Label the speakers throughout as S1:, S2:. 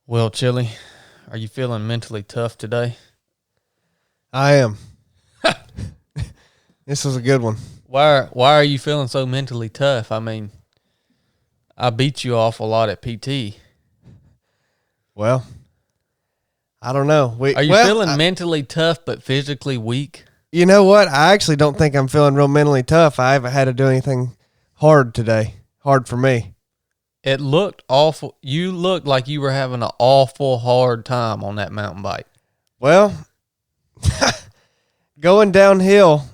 S1: Well, Chili, are you feeling mentally tough today?
S2: I am. This was a good one.
S1: Why are you feeling so mentally tough? I mean, I beat you awful lot at PT.
S2: Well, I don't know.
S1: Are you feeling mentally tough but physically weak?
S2: You know what? I actually don't think I'm feeling real mentally tough. I haven't had to do anything hard today. Hard for me.
S1: It looked awful. You looked like you were having an awful hard time on that mountain bike.
S2: Well, going downhill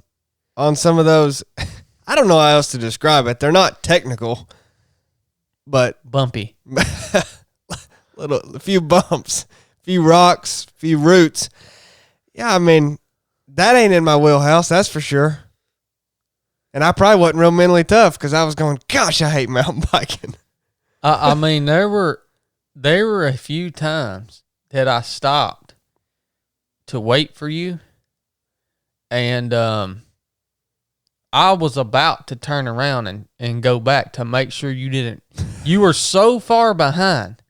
S2: on some of those, I don't know how else to describe it. They're not technical, but
S1: bumpy.
S2: A few bumps, a few rocks, a few roots. Yeah, I mean, that ain't in my wheelhouse, that's for sure. And I probably wasn't real mentally tough because I was going, gosh, I hate mountain biking.
S1: I mean, there were a few times that I stopped to wait for you, and I was about to turn around and go back to make sure you didn't. You were so far behind.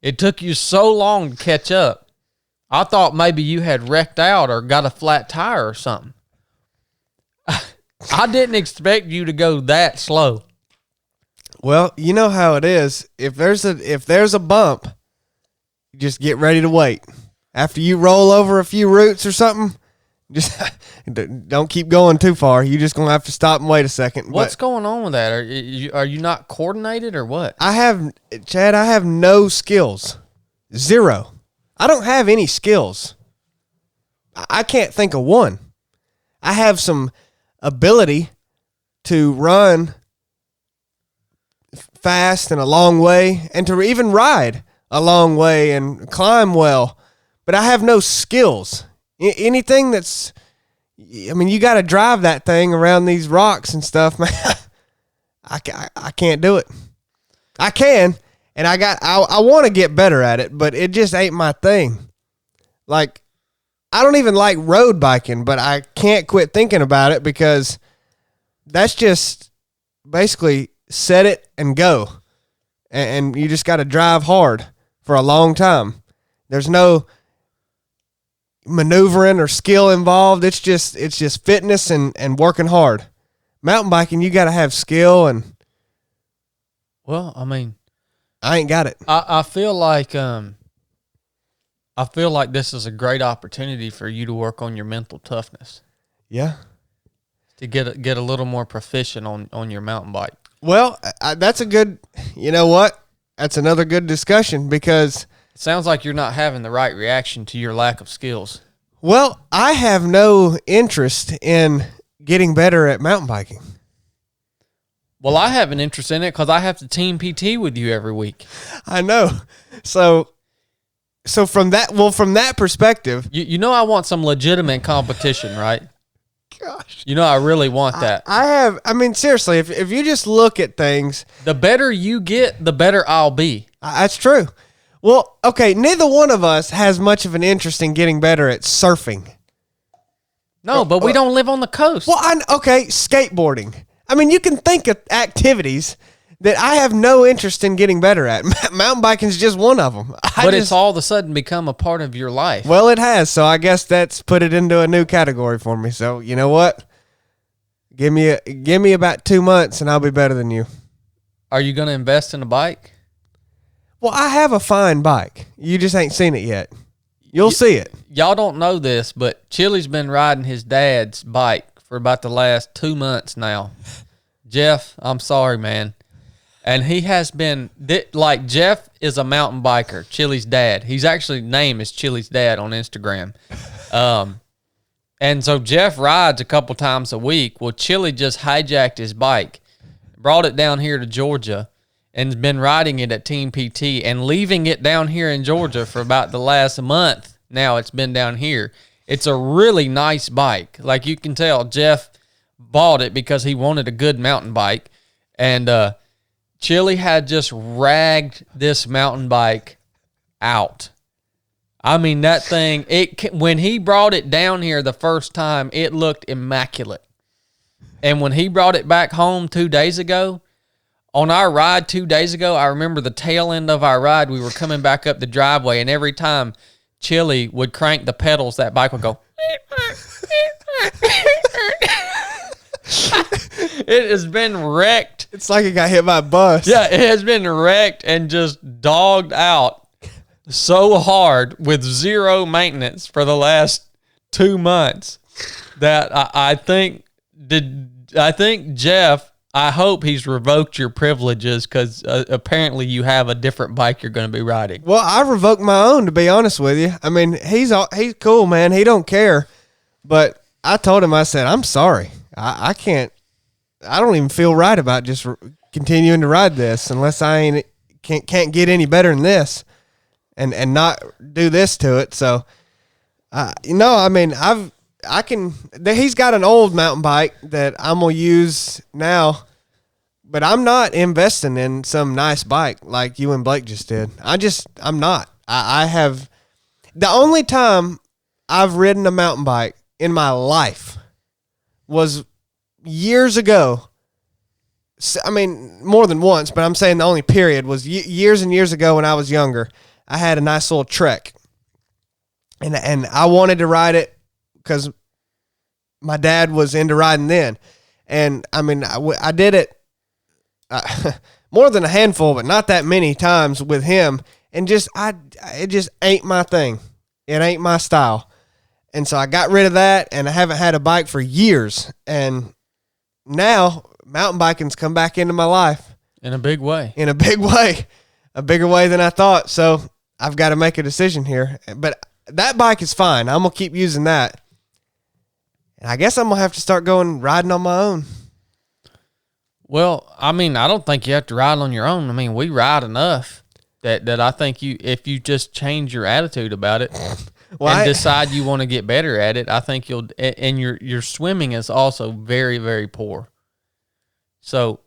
S1: It took you so long to catch up. I thought maybe you had wrecked out or got a flat tire or something. I didn't expect you to go that slow.
S2: Well, you know how it is. If there's a bump, you just get ready to wait. After you roll over a few roots or something, just don't keep going too far. You're just gonna have to stop and wait a second.
S1: What's going on with that? Are you not coordinated or what?
S2: Chad, I have no skills. Zero. I don't have any skills. I can't think of one. I have some ability to run fast and a long way, and to even ride a long way and climb well, but I have no skills. Anything that's, I mean, you got to drive that thing around these rocks and stuff, man. I can't do it. I can, and I want to get better at it, but it just ain't my thing. Like, I don't even like road biking, but I can't quit thinking about it because that's just basically set it and go. And you just got to drive hard for a long time. There's no maneuvering or skill involved. It's just fitness and working hard. Mountain biking, you got to have skill, and
S1: well, I mean,
S2: I ain't got it.
S1: I feel like this is a great opportunity for you to work on your mental toughness.
S2: Yeah.
S1: To get a little more proficient on your mountain bike.
S2: Well, that's a good, you know what? That's another good discussion because
S1: it sounds like you're not having the right reaction to your lack of skills.
S2: Well, I have no interest in getting better at mountain biking.
S1: Well, I have an interest in it because I have to team PT with you every week.
S2: I know. So from that perspective,
S1: you know I want some legitimate competition, right?
S2: Gosh.
S1: You know I really want that.
S2: I mean, seriously, if you just look at things,
S1: the better you get, the better I'll be.
S2: That's true. Well, okay, neither one of us has much of an interest in getting better at surfing.
S1: No, but we don't live on the coast.
S2: Well, okay, skateboarding. I mean, you can think of activities that I have no interest in getting better at. Mountain biking is just one of them.
S1: It's all of a sudden become a part of your life.
S2: Well, it has, so I guess that's put it into a new category for me. So, you know what? Give me about 2 months and I'll be better than you.
S1: Are you going to invest in a bike?
S2: Well, I have a fine bike. You just ain't seen it yet. You'll see it.
S1: Y'all don't know this, but Chili's been riding his dad's bike for about the last 2 months now. Jeff, I'm sorry, man. And he has been, like, Jeff is a mountain biker, Chili's dad. He's actually name is Chili's dad on Instagram. And so Jeff rides a couple times a week. Well, Chili just hijacked his bike, brought it down here to Georgia, and has been riding it at Team PT and leaving it down here in Georgia for about the last month. Now it's been down here. It's a really nice bike. Like, you can tell Jeff bought it because he wanted a good mountain bike. And Chili had just ragged this mountain bike out. I mean, that thing, when he brought it down here the first time, it looked immaculate. And when he brought it back home 2 days ago, on our ride 2 days ago, I remember the tail end of our ride, we were coming back up the driveway, and every time Chili would crank the pedals, that bike would go. It has been wrecked.
S2: It's like it got hit by a bus.
S1: Yeah, it has been wrecked and just dogged out so hard with zero maintenance for the last 2 months that I think Jeff, I hope he's revoked your privileges because apparently you have a different bike you're going to be riding.
S2: Well, I revoked my own, to be honest with you. I mean, he's cool, man. He don't care. But I told him, I said, I'm sorry. I can't. I don't even feel right about just continuing to ride this unless I can't get any better than this, and not do this to it. So, I mean, he's got an old mountain bike that I'm gonna use now, but I'm not investing in some nice bike like you and Blake just did. I'm not. I have the only time I've ridden a mountain bike in my life was years ago. I mean, more than once, but I'm saying the only period was years and years ago when I was younger. I had a nice little Trek, and I wanted to ride it because my dad was into riding then. And I mean, I did it more than a handful, but not that many times with him. And it just ain't my thing. It ain't my style. And so I got rid of that, and I haven't had a bike for years. And now mountain biking's come back into my life.
S1: In a big way.
S2: In a big way. A bigger way than I thought. So I've got to make a decision here. But that bike is fine. I'm going to keep using that. And I guess I'm going to have to start going riding on my own.
S1: Well, I mean, I don't think you have to ride on your own. I mean, we ride enough that I think if you just change your attitude about it and decide you want to get better at it, I think you'll. And your swimming is also very, very poor. So,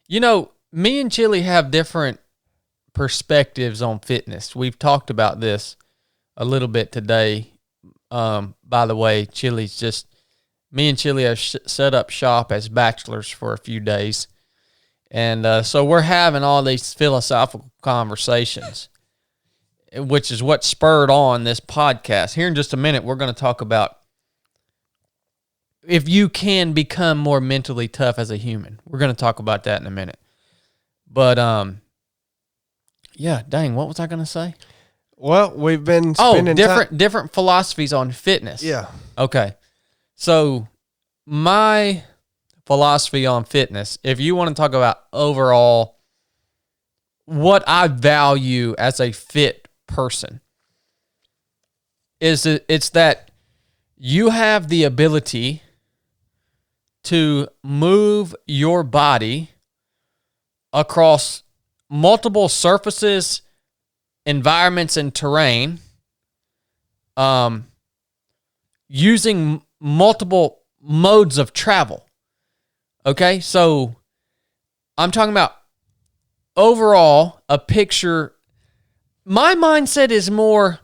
S1: me and Chili have different perspectives on fitness. We've talked about this a little bit today. By the way, me and Chili have set up shop as bachelors for a few days. And so we're having all these philosophical conversations, which is what spurred on this podcast. Here in just a minute, we're going to talk about if you can become more mentally tough as a human. We're going to talk about that in a minute. But, yeah, dang, what was I going to say?
S2: Well, we've been spending
S1: different philosophies on fitness.
S2: Yeah.
S1: Okay. So my philosophy on fitness, if you want to talk about overall what I value as a fit person, it's that you have the ability to move your body across multiple surfaces, environments, and terrain, using multiple modes of travel. Okay, so I'm talking about overall a picture. My mindset is more,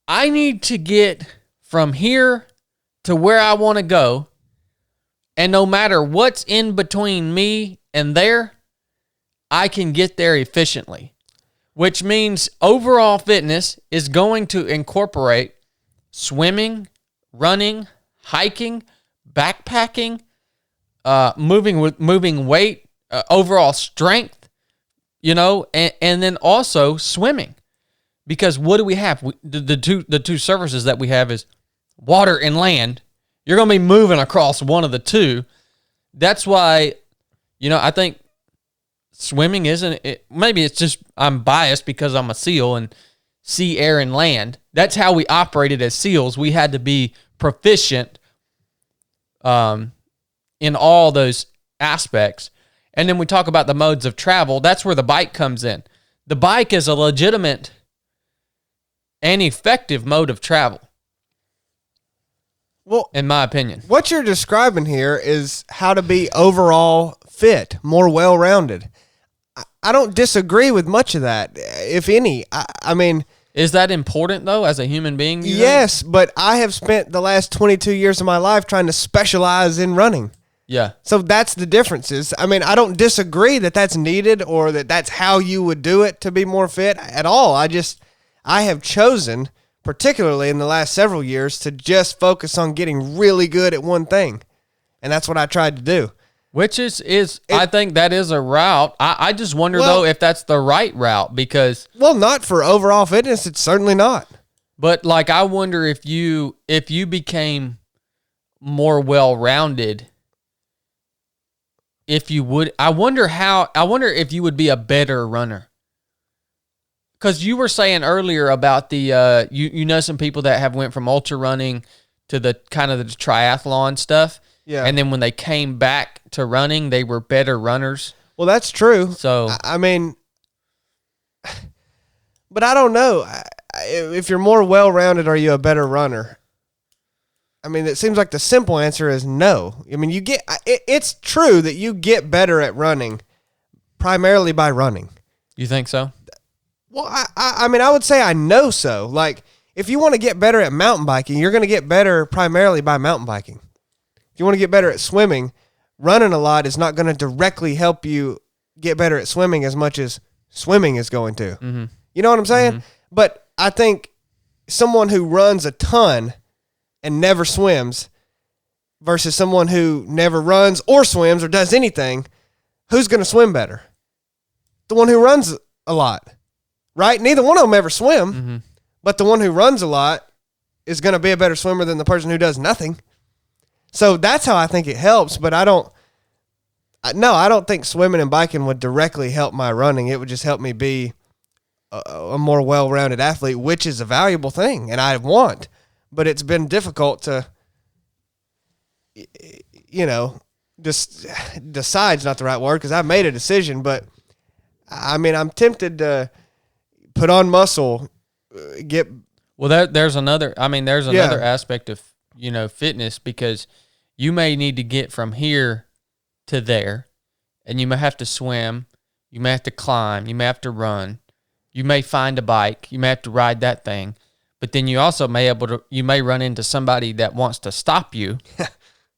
S1: I need to get from here to where I want to go, and no matter what's in between me and there, I can get there efficiently, which means overall fitness is going to incorporate swimming, running, hiking, backpacking, moving weight, overall strength, and then also swimming. Because what do we have? The two surfaces that we have is water and land. You're going to be moving across one of the two. That's why, I think swimming isn't it. Maybe it's just I'm biased because I'm a SEAL and sea, air, and land. That's how we operated as SEALs. We had to be proficient in all those aspects. And then we talk about the modes of travel. That's where the bike comes in. The bike is a legitimate and effective mode of travel. Well, in my opinion.
S2: What you're describing here is how to be overall fit, more well-rounded. I don't disagree with much of that, if any. I mean...
S1: Is that important, though, as a human being?
S2: Yes, but I have spent the last 22 years of my life trying to specialize in running.
S1: Yeah.
S2: So that's the differences. I mean, I don't disagree that that's needed or that that's how you would do it to be more fit at all. I have chosen, particularly in the last several years, to just focus on getting really good at one thing. And that's what I tried to do.
S1: Which I think that is a route. I just wonder, though, if that's the right route because...
S2: Well, not for overall fitness. It's certainly not.
S1: But, like, I wonder if you became more well-rounded, if you would... I wonder if you would be a better runner. Because you were saying earlier about the... you know some people that have went from ultra running to the kind of the triathlon stuff.
S2: Yeah.
S1: And then when they came back to running, they were better runners.
S2: Well, that's true.
S1: So
S2: I mean, but I don't know. If you're more well-rounded, are you a better runner? I mean, it seems like the simple answer is no. I mean, it's true that you get better at running primarily by running.
S1: You think so?
S2: Well, I mean, I would say I know so. Like, if you want to get better at mountain biking, you're going to get better primarily by mountain biking. If you want to get better at swimming, running a lot is not going to directly help you get better at swimming as much as swimming is going to.
S1: Mm-hmm.
S2: You know what I'm saying?
S1: Mm-hmm.
S2: But I think someone who runs a ton and never swims versus someone who never runs or swims or does anything, who's going to swim better? The one who runs a lot, right? Neither one of them ever swim,
S1: Mm-hmm.
S2: but the one who runs a lot is going to be a better swimmer than the person who does nothing. So that's how I think it helps, but I don't think swimming and biking would directly help my running. It would just help me be a more well-rounded athlete, which is a valuable thing, and I want. But it's been difficult to, just decide's not the right word because I made a decision. But I mean, I'm tempted to put on muscle, get.
S1: Well, there's another aspect of fitness because you may need to get from here to there, and you may have to swim, you may have to climb, you may have to run, you may find a bike, you may have to ride that thing, but then you also may run into somebody that wants to stop you,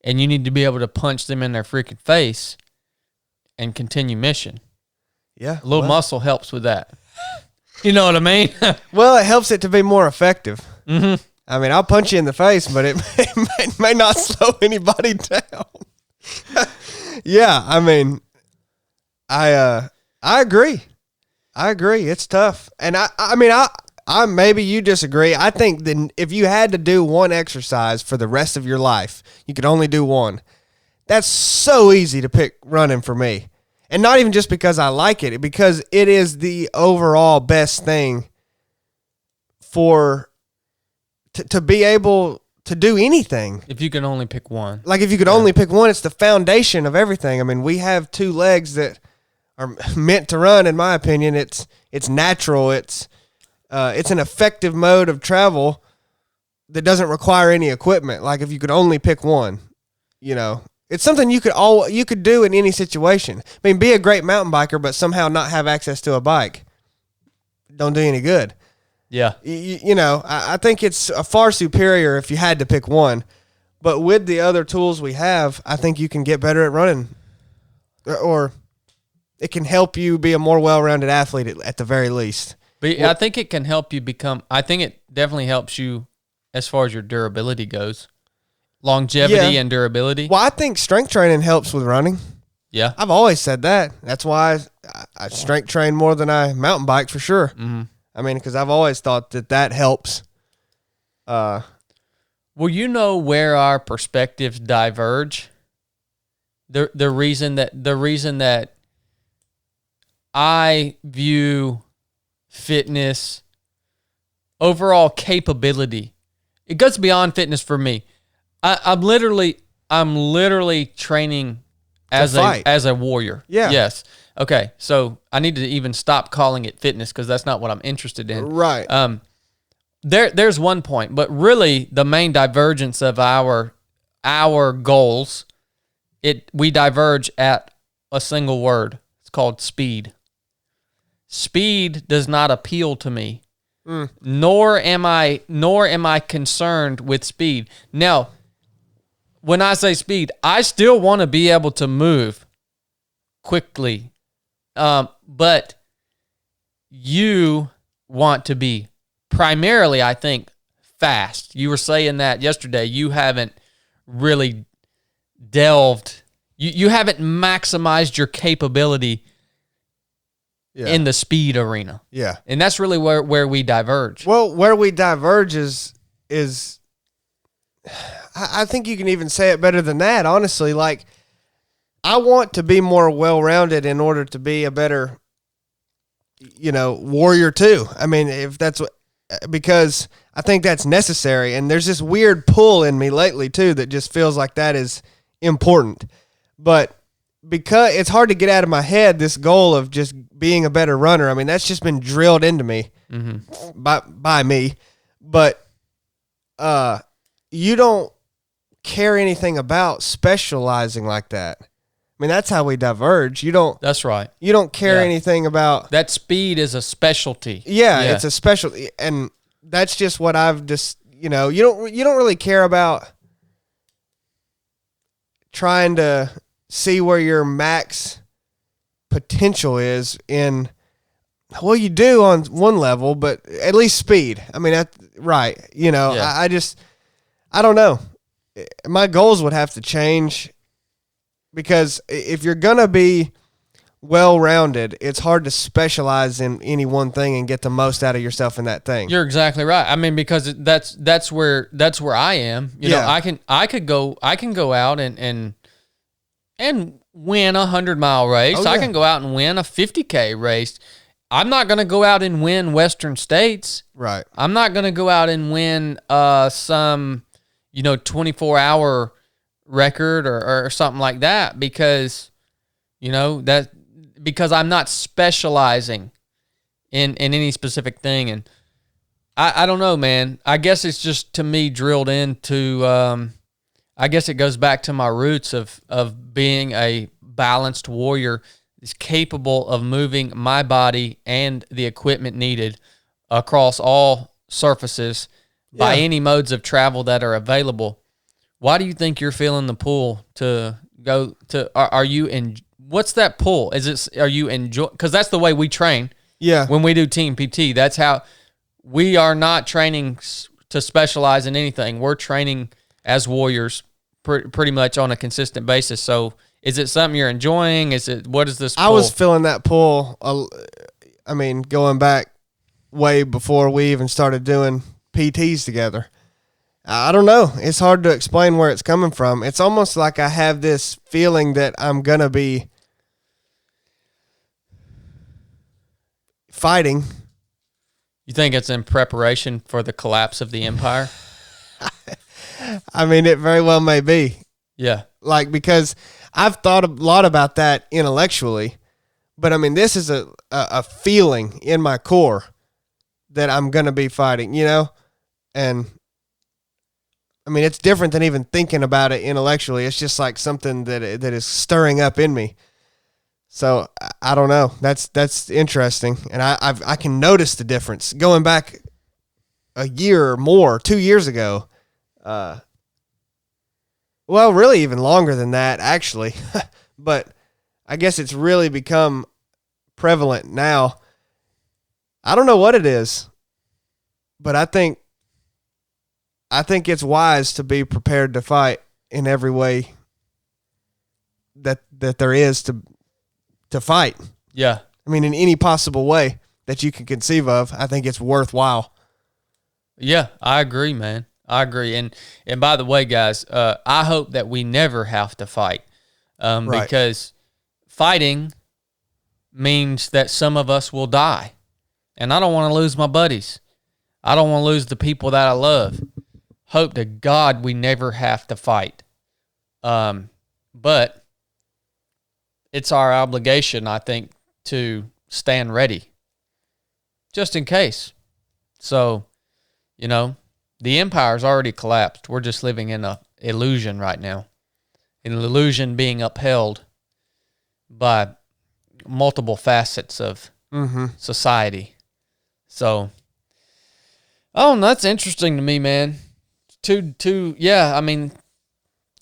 S1: and you need to be able to punch them in their freaking face and continue mission.
S2: Yeah,
S1: a little muscle helps with that. You know what I mean?
S2: Well, it helps it to be more effective.
S1: Mm-hmm.
S2: I mean, I'll punch you in the face, but it may not slow anybody down. Yeah, I mean, I agree. I agree. It's tough. And I maybe you disagree. I think that if you had to do one exercise for the rest of your life, you could only do one. That's so easy to pick running for me. And not even just because I like it, because it is the overall best thing to be able to do anything.
S1: If you can only pick one.
S2: Like if you could only pick one, it's the foundation of everything. I mean, we have two legs that are meant to run, in my opinion. It's natural. It's an effective mode of travel that doesn't require any equipment. Like if you could only pick one, it's something you could do in any situation. I mean, be a great mountain biker, but somehow not have access to a bike. Don't do any good.
S1: Yeah.
S2: I think it's a far superior if you had to pick one. But with the other tools we have, I think you can get better at running. Or it can help you be a more well-rounded athlete at the very least.
S1: But I think it can help you I think it definitely helps you as far as your durability goes. Longevity and durability.
S2: Well, I think strength training helps with running.
S1: Yeah.
S2: I've always said that. That's why I strength train more than I mountain bike for sure.
S1: Mm-hmm.
S2: I mean, because I've always thought that helps.
S1: Well, you know where our perspectives diverge. The reason that I view fitness, overall capability, it goes beyond fitness for me. I'm literally training as a warrior.
S2: Yeah.
S1: Yes. Okay. So I need to even stop calling it fitness because that's not what I'm interested in.
S2: Right.
S1: There's one point, but really the main divergence of our goals, we diverge at a single word. It's called speed. Speed does not appeal to me. Nor am I concerned with speed. Now, when I say speed, I still want to be able to move quickly. But you want to be primarily, I think, fast. You were saying that yesterday. You haven't really delved. You haven't maximized your capability in the speed arena.
S2: Yeah.
S1: And that's really where we diverge.
S2: Well, where we diverge is I think you can even say it better than that, honestly. Like, I want to be more well-rounded in order to be a better, warrior too. I mean, if that's what, because I think that's necessary. And there's this weird pull in me lately too that just feels like that is important. But because it's hard to get out of my head, this goal of just being a better runner. I mean, that's just been drilled into me by me. But you don't care anything about specializing like that. I mean, that's how we diverge. You don't.
S1: That's right.
S2: You don't care anything about
S1: that. Speed is a specialty.
S2: Yeah, it's a specialty, and that's just what I've just. You don't really care about trying to see where your max potential is in. Well, you do on one level, but at least speed. I mean, right. I don't know. My goals would have to change because if you're going to be well-rounded, it's hard to specialize in any one thing and get the most out of yourself in that thing.
S1: You're exactly right. I mean, because that's where I am. You know, I can go out and win a 100-mile race. I can go out and win a 50K race. I'm not going to go out and win Western States. Right. I'm not going to go out and win some 24-hour record or something like that because I'm not specializing in any specific thing. And I don't know, man. I guess it's just, to me, drilled into I guess it goes back to my roots of being a balanced warrior is capable of moving my body and the equipment needed across all surfaces by any modes of travel that are available. Why do you think you're feeling the pull to go to? Are you in? What's that pull? Are you enjoy? Because that's the way we train. Yeah. When we do team PT, that's how we are not training to specialize in anything. We're training as warriors pretty much on a consistent basis. So is it something you're enjoying? What is this pull?
S2: I was feeling that pull, I mean, going back way before we even started doing PTs together. I don't know. It's hard to explain where it's coming from. It's almost like I have this feeling that I'm going to be fighting.
S1: You think it's in preparation for the collapse of the empire?
S2: I mean, it very well may be. Yeah. Like, because I've thought a lot about that intellectually, but I mean, this is a feeling in my core that I'm going to be fighting, and I mean, it's different than even thinking about it intellectually. It's just like something that is stirring up in me. So I don't know. That's interesting, and I can notice the difference going back a year or more, 2 years ago. Well, really even longer than that, actually. But I guess it's really become prevalent now. I don't know what it is, but I think it's wise to be prepared to fight in every way that there is to fight. Yeah. I mean, in any possible way that you can conceive of, I think it's worthwhile.
S1: Yeah, I agree, man. I agree. And by the way, guys, I hope that we never have to fight because fighting means that some of us will die. And I don't want to lose my buddies. I don't want to lose the people that I love. Hope to God we never have to fight. But it's our obligation, I think, to stand ready just in case. So, the empire's already collapsed. We're just living in an illusion right now. An illusion being upheld by multiple facets of society. So, that's interesting to me, man. Two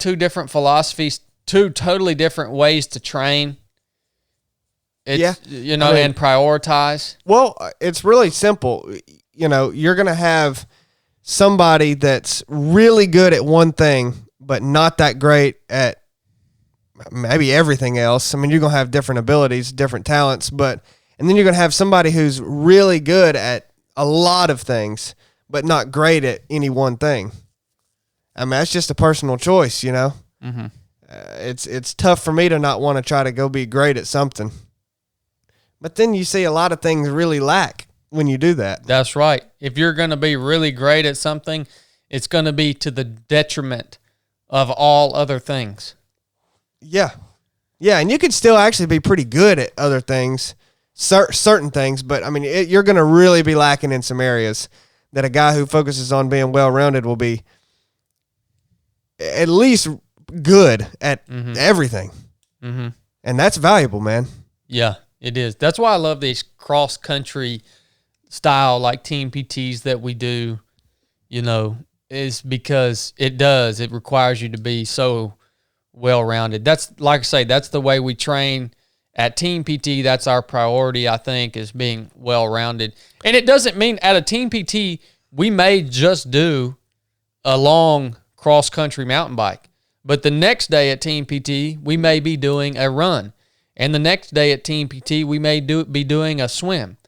S1: two different philosophies, two totally different ways to train. It's, and prioritize.
S2: Well, it's really simple. You're going to have somebody that's really good at one thing, but not that great at maybe everything else. I mean, you're going to have different abilities, different talents, and then you're going to have somebody who's really good at a lot of things, but not great at any one thing. I mean, that's just a personal choice,
S1: Mm-hmm.
S2: It's tough for me to not want to try to go be great at something. But then you see a lot of things really lack when you do that.
S1: That's right. If you're going to be really great at something, it's going to be to the detriment of all other things.
S2: Yeah. Yeah, and you could still actually be pretty good at other things, certain things, but, I mean, you're going to really be lacking in some areas that a guy who focuses on being well-rounded will be at least good at everything.
S1: Mm-hmm.
S2: And that's valuable, man.
S1: Yeah, it is. That's why I love these cross-country style, like team PTs that we do, is because it requires you to be so well-rounded. That's, like I say, that's the way we train at Team PT. That's our priority, I think, is being well-rounded. And it doesn't mean at a Team PT, we may just do a long cross-country mountain bike. But the next day at Team PT, we may be doing a run. And the next day at Team PT, we may be doing a swim.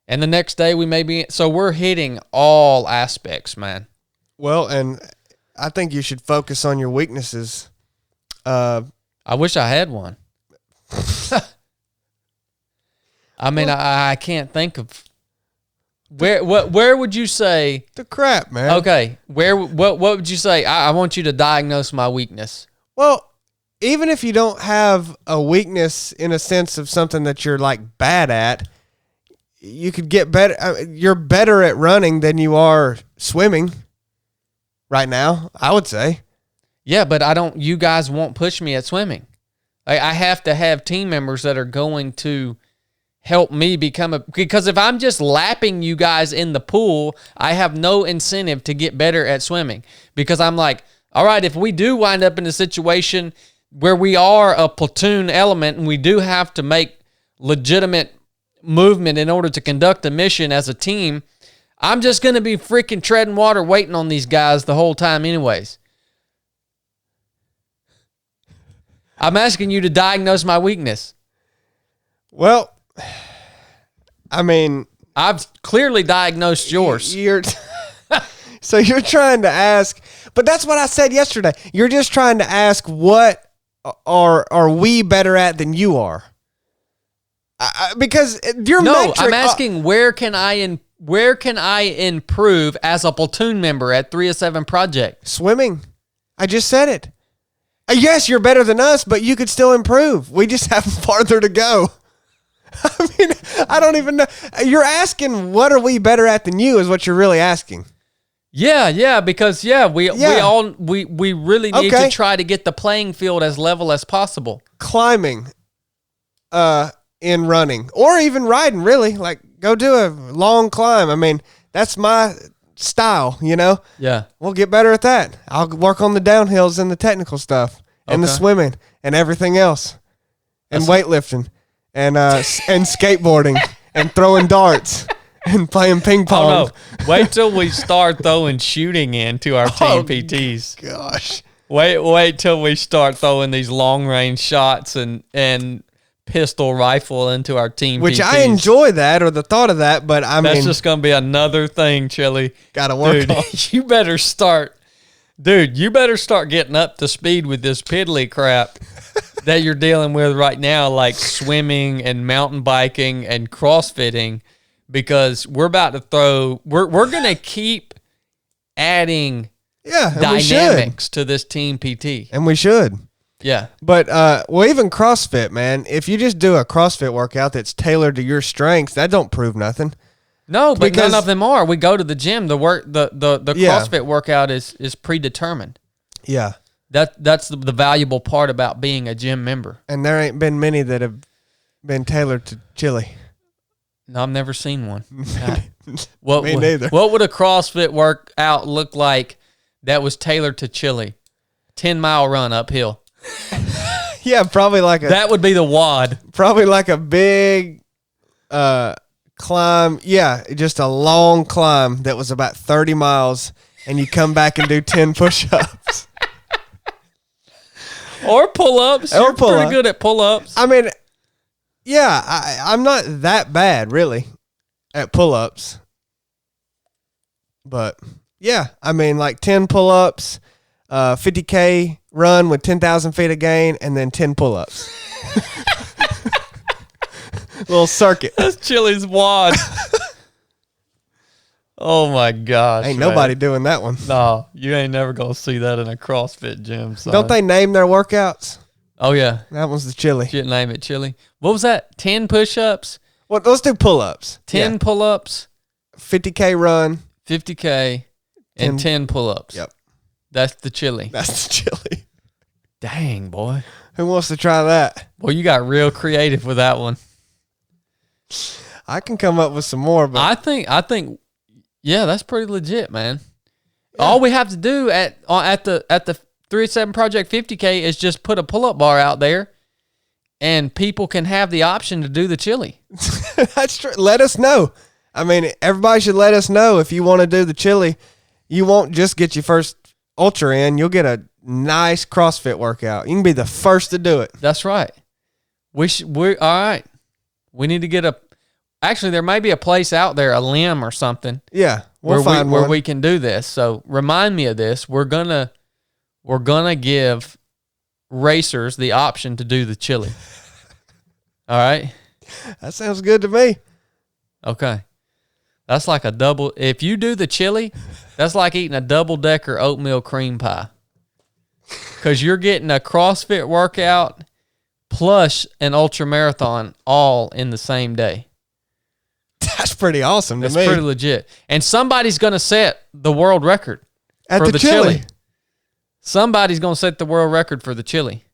S1: And the next day we may be... So we're hitting all aspects, man.
S2: Well, and I think you should focus on your weaknesses.
S1: I wish I had one. I mean, I can't think of where would you say
S2: the crap, man?
S1: Okay, what would you say? I want you to diagnose my weakness.
S2: Well, even if you don't have a weakness in a sense of something that you're like bad at, you could get better. You're better at running than you are swimming right now, I would say.
S1: Yeah, but you guys won't push me at swimming. I have to have team members that are going to help me because if I'm just lapping you guys in the pool, I have no incentive to get better at swimming, because I'm like, all right, if we do wind up in a situation where we are a platoon element and we do have to make legitimate movement in order to conduct a mission as a team, I'm just going to be freaking treading water waiting on these guys the whole time anyways. I'm asking you to diagnose my weakness.
S2: Well, I mean,
S1: I've clearly diagnosed yours.
S2: So you're trying to ask, but that's what I said yesterday. You're just trying to ask what are we better at than you are? Because your metric.
S1: I'm asking where can I improve as a platoon member at 307 Project?
S2: Swimming. I just said it. Yes, you're better than us, but you could still improve. We just have farther to go. I mean, I don't even know. You're asking what are we better at than you is what you're really asking.
S1: Yeah, because we really need to try to get the playing field as level as possible.
S2: Climbing, in running, or even riding, really. Like, go do a long climb. I mean, that's my style,
S1: Yeah.
S2: We'll get better at that. I'll work on the downhills and the technical stuff and the swimming and everything else and weightlifting and skateboarding and throwing darts and playing ping pong.
S1: Oh, no. Wait till we start throwing shooting into our team PTs.
S2: Gosh.
S1: Wait till we start throwing these long range shots and pistol rifle into our team
S2: Which
S1: PTs.
S2: I enjoy that or the thought of that, but
S1: that's just going to be another thing, Chili.
S2: Got to work on.
S1: You better start getting up to speed with this piddly crap that you're dealing with right now, like swimming and mountain biking and CrossFitting, because we're about to we're going to keep adding dynamics to this team PT.
S2: And we should.
S1: Yeah.
S2: But, even CrossFit, man, if you just do a CrossFit workout that's tailored to your strengths, that don't prove nothing.
S1: No, but none of them are. We go to the gym. The CrossFit workout is predetermined.
S2: Yeah.
S1: That's the valuable part about being a gym member.
S2: And there ain't been many that have been tailored to Chili.
S1: No, I've never seen one.
S2: Me neither.
S1: What would a CrossFit workout look like that was tailored to Chili? 10-mile run uphill.
S2: Yeah, probably like
S1: that would be the WOD.
S2: Probably like a big climb. Yeah, just a long climb that was about 30 miles, and you come back and do 10 push-ups.
S1: Or pull-ups. You're pretty good at pull-ups.
S2: I mean, yeah, I'm not that bad, really, at pull-ups. But, yeah, I mean, like 10 pull-ups, 50K run with 10,000 feet of gain, and then 10 pull-ups. Little circuit.
S1: That's Chili's WOD. Oh, my gosh.
S2: Ain't nobody doing that one.
S1: No, you ain't never going to see that in a CrossFit gym, son.
S2: Don't they name their workouts?
S1: Oh, yeah.
S2: That one's the chili.
S1: Shouldn't name it chili. What was that? 10 push-ups?
S2: Well, let's do pull-ups.
S1: 10 pull-ups.
S2: 50K run.
S1: 50K and 10 pull-ups.
S2: Yep.
S1: That's the chili.
S2: That's the chili.
S1: Dang, boy.
S2: Who wants to try that?
S1: Well, you got real creative with that one.
S2: I can come up with some more, but
S1: I think, yeah, that's pretty legit, man. Yeah. All we have to do at the 387 Project 50K is just put a pull-up bar out there, and people can have the option to do the chili.
S2: That's true. Let us know. I mean, everybody should let us know if you want to do the chili. You won't just get your first ultra in. You'll get a nice CrossFit workout. You can be the first to do it.
S1: That's right. We're all right. We need to get actually, there may be a place out there, a limb or something.
S2: Yeah, we'll find one
S1: where we can do this. So remind me of this. We're gonna give racers the option to do the chili. All right.
S2: That sounds good to me.
S1: Okay. That's like a double. If you do the chili, that's like eating a double-decker oatmeal cream pie. Because you're getting a CrossFit workout plus an ultra marathon all in the same day.
S2: That's pretty awesome to me.
S1: That's pretty legit. And somebody's going to set the world record
S2: for the chili.
S1: Somebody's going to set the world record for the chili.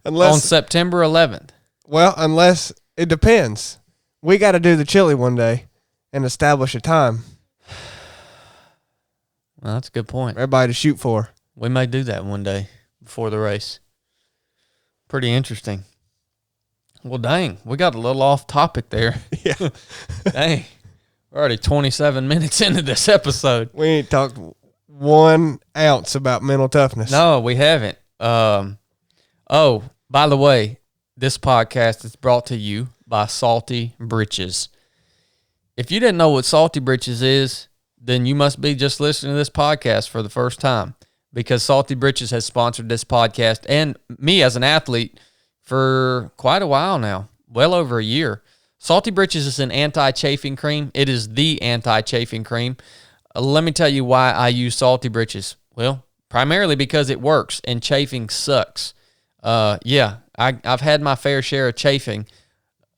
S2: On
S1: September 11th.
S2: Well, unless it depends. We got to do the chili one day and establish a time.
S1: Well, that's a good point.
S2: Everybody to shoot for.
S1: We may do that one day before the race. Pretty interesting. Well, dang, we got a little off topic there.
S2: Yeah.
S1: Dang, we're already 27 minutes into this episode.
S2: We ain't talked 1 ounce about mental toughness.
S1: No, we haven't. Oh, by the way, this podcast is brought to you by Salty Britches. If you didn't know what Salty Britches is, then you must be just listening to this podcast for the first time, because Salty Britches has sponsored this podcast and me as an athlete for quite a while now, well over a year. Salty Britches is an anti-chafing cream. It is the anti-chafing cream. Let me tell you why I use Salty Britches. Well, primarily because it works and chafing sucks. Yeah, I've had my fair share of chafing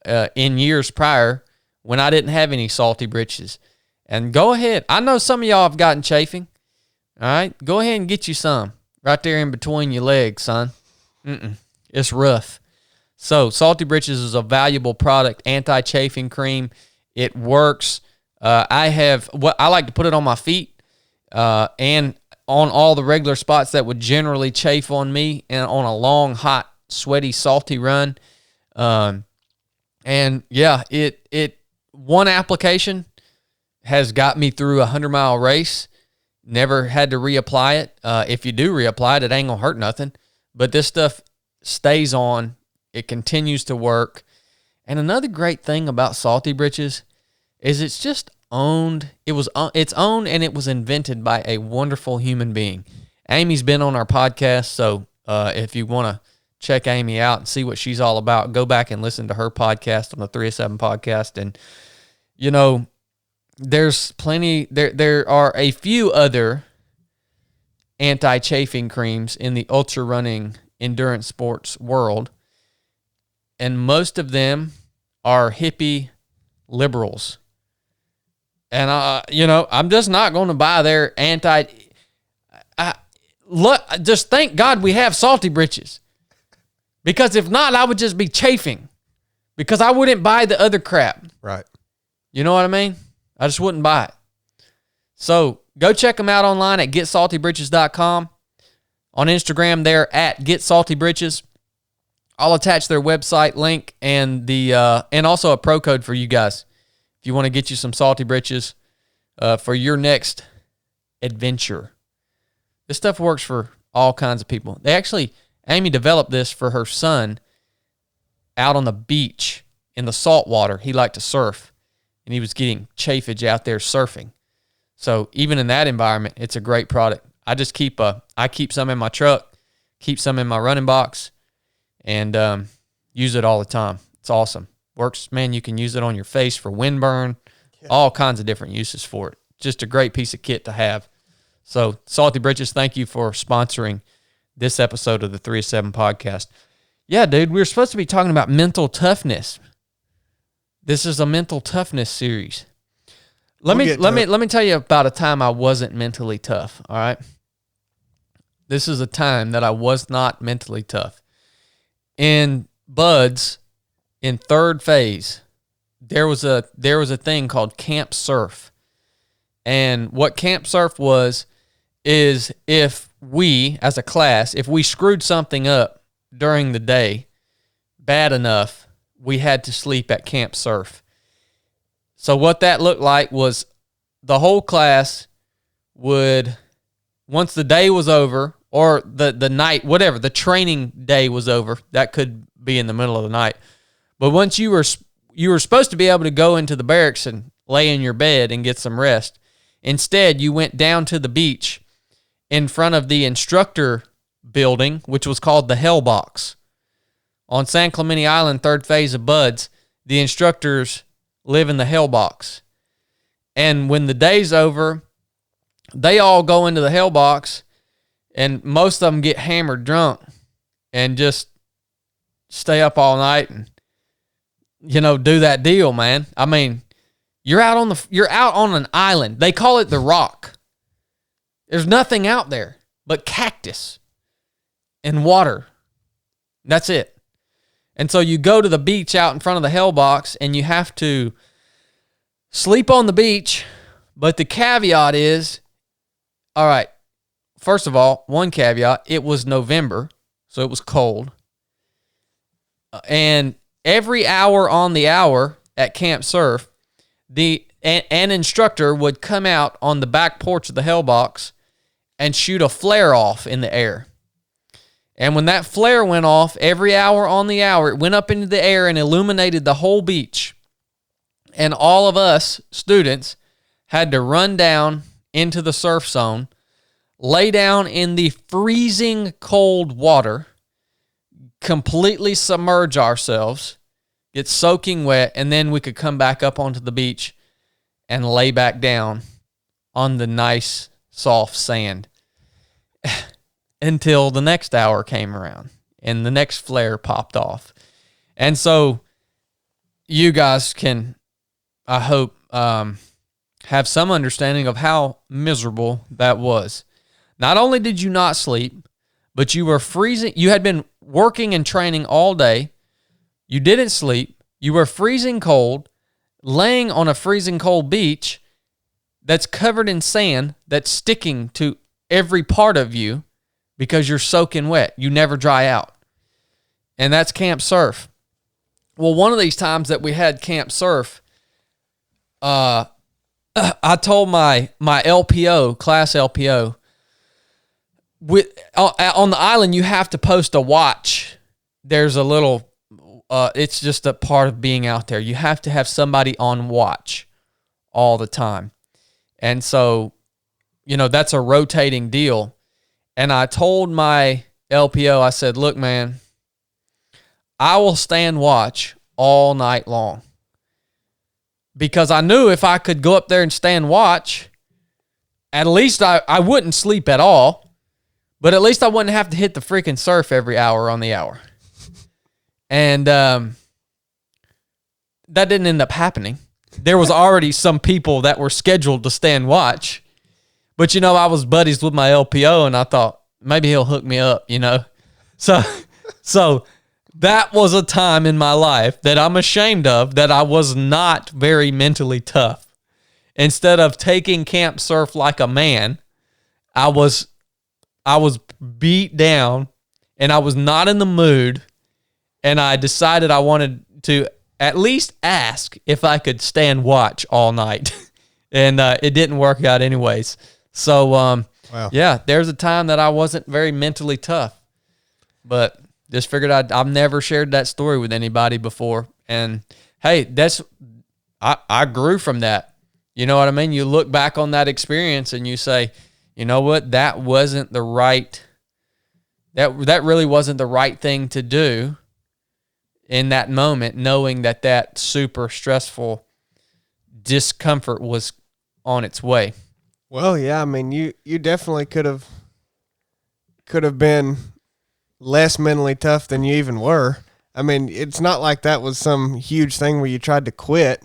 S1: in years prior when I didn't have any Salty Britches. And go ahead. I know some of y'all have gotten chafing. All right? Go ahead and get you some right there in between your legs, son. It's rough. So Salty Britches is a valuable product, anti-chafing cream. It works. I like to put it on my feet and on all the regular spots that would generally chafe on me and on a long, hot, sweaty, salty run. And yeah, it one application has got me through a 100-mile race. Never had to reapply it. If you do reapply it, it ain't gonna hurt nothing. But this stuff stays on. It continues to work. And another great thing about Salty Britches is it's just owned. It's owned and it was invented by a wonderful human being. Amy's been on our podcast, so if you want to check Amy out and see what she's all about, go back and listen to her podcast on the 307 podcast. And you know, there's plenty. There are a few other anti-chafing creams in the ultra running endurance sports world, and most of them are hippie liberals. And I'm just not going to buy their just thank God we have Salty Britches, because if not, I would just be chafing, because I wouldn't buy the other crap.
S2: Right.
S1: You know what I mean? I just wouldn't buy it. So go check them out online at getsaltybritches.com. On Instagram, they're at Get Salty Britches. I'll attach their website link and and also a pro code for you guys if you want to get you some Salty Britches for your next adventure. This stuff works for all kinds of people. Amy developed this for her son out on the beach in the salt water. He liked to surf, and he was getting chafage out there surfing. So even in that environment, it's a great product. I keep some in my truck, keep some in my running box, and use it all the time. It's awesome. Works, man. You can use it on your face for windburn, all kinds of different uses for it. Just a great piece of kit to have. So, Salty Britches, thank you for sponsoring this episode of the 3 of 7 podcast. Yeah, dude, we were supposed to be talking about mental toughness. This is a mental toughness series. Let me tell you about a time I wasn't mentally tough, all right? This is a time that I was not mentally tough. In Buds, in third phase, there was a thing called Camp Surf. And what Camp Surf is if we, as a class, if we screwed something up during the day bad enough, we had to sleep at Camp Surf. So what that looked like was the whole class would, once the day was over, or the night, whatever, the training day was over, that could be in the middle of the night. But once you were supposed to be able to go into the barracks and lay in your bed and get some rest. Instead, you went down to the beach in front of the instructor building, which was called the Hell Box. On San Clemente Island, third phase of Buds, the instructors live in the Hell Box. And when the day's over, they all go into the Hell Box, and most of them get hammered drunk and just stay up all night and, do that deal, man. I mean, you're out on an island. They call it the Rock. There's nothing out there but cactus and water. That's it. And so you go to the beach out in front of the Hell Box, and you have to sleep on the beach. But the caveat is, all right, first of all, one caveat, it was November, so it was cold. And every hour on the hour at Camp Surf, an instructor would come out on the back porch of the Hell Box and shoot a flare off in the air. And when that flare went off, every hour on the hour, it went up into the air and illuminated the whole beach. And all of us students had to run down into the surf zone, lay down in the freezing cold water, completely submerge ourselves, get soaking wet, and then we could come back up onto the beach and lay back down on the nice, soft sand until the next hour came around and the next flare popped off. And so you guys can, I hope, have some understanding of how miserable that was. Not only did you not sleep, but you were freezing. You had been working and training all day. You didn't sleep. You were freezing cold, laying on a freezing cold beach that's covered in sand that's sticking to every part of you because you're soaking wet. You never dry out. And that's Camp Surf. Well, one of these times that we had Camp Surf, I told my LPO, class LPO, on the island, you have to post a watch. There's a little, it's just a part of being out there. You have to have somebody on watch all the time. And so, that's a rotating deal. And I told my LPO, I said, look, man, I will stand watch all night long. Because I knew if I could go up there and stand watch, at least I wouldn't sleep at all, but at least I wouldn't have to hit the freaking surf every hour on the hour. And that didn't end up happening. There was already some people that were scheduled to stand watch. But, I was buddies with my LPO, and I thought, maybe he'll hook me up, So that was a time in my life that I'm ashamed of, that I was not very mentally tough. Instead of taking Camp Surf like a man, I was I was beat down and I was not in the mood, and I decided I wanted to at least ask if I could stand watch all night. And it didn't work out anyways. So,
S2: Wow.
S1: yeah, there's a time that I wasn't very mentally tough, but just figured I've never shared that story with anybody before. And hey, I grew from that. You know what I mean? You look back on that experience and you say, you know what? That wasn't the right, that really wasn't the right thing to do in that moment, knowing that super stressful discomfort was on its way.
S2: Well, yeah, I mean, you definitely could have been less mentally tough than you even were. I mean, it's not like that was some huge thing where you tried to quit.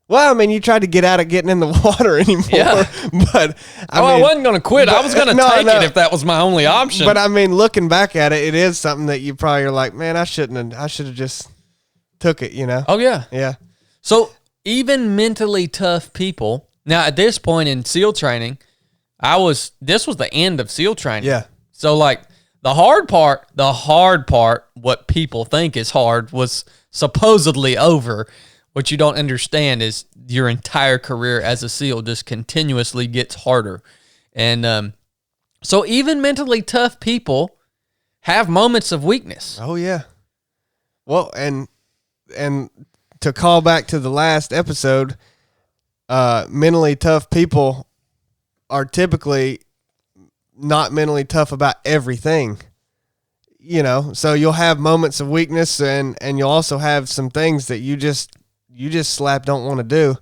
S2: Well, I mean, you tried to get out of getting in the water anymore. Yeah. But
S1: I wasn't going to quit. I was going to take it if that was my only option.
S2: But I mean, looking back at it, it is something that you probably are like, man, I should have just took it, you know?
S1: Oh, yeah.
S2: Yeah.
S1: So even mentally tough people, now at this point in SEAL training, this was the end of SEAL training.
S2: Yeah.
S1: So like the hard part, what people think is hard, was supposedly over. What you don't understand is your entire career as a SEAL just continuously gets harder. And so even mentally tough people have moments of weakness.
S2: Oh, yeah. Well, and to call back to the last episode, mentally tough people are typically not mentally tough about everything. You know, so you'll have moments of weakness and you'll also have some things that you just slap don't want to do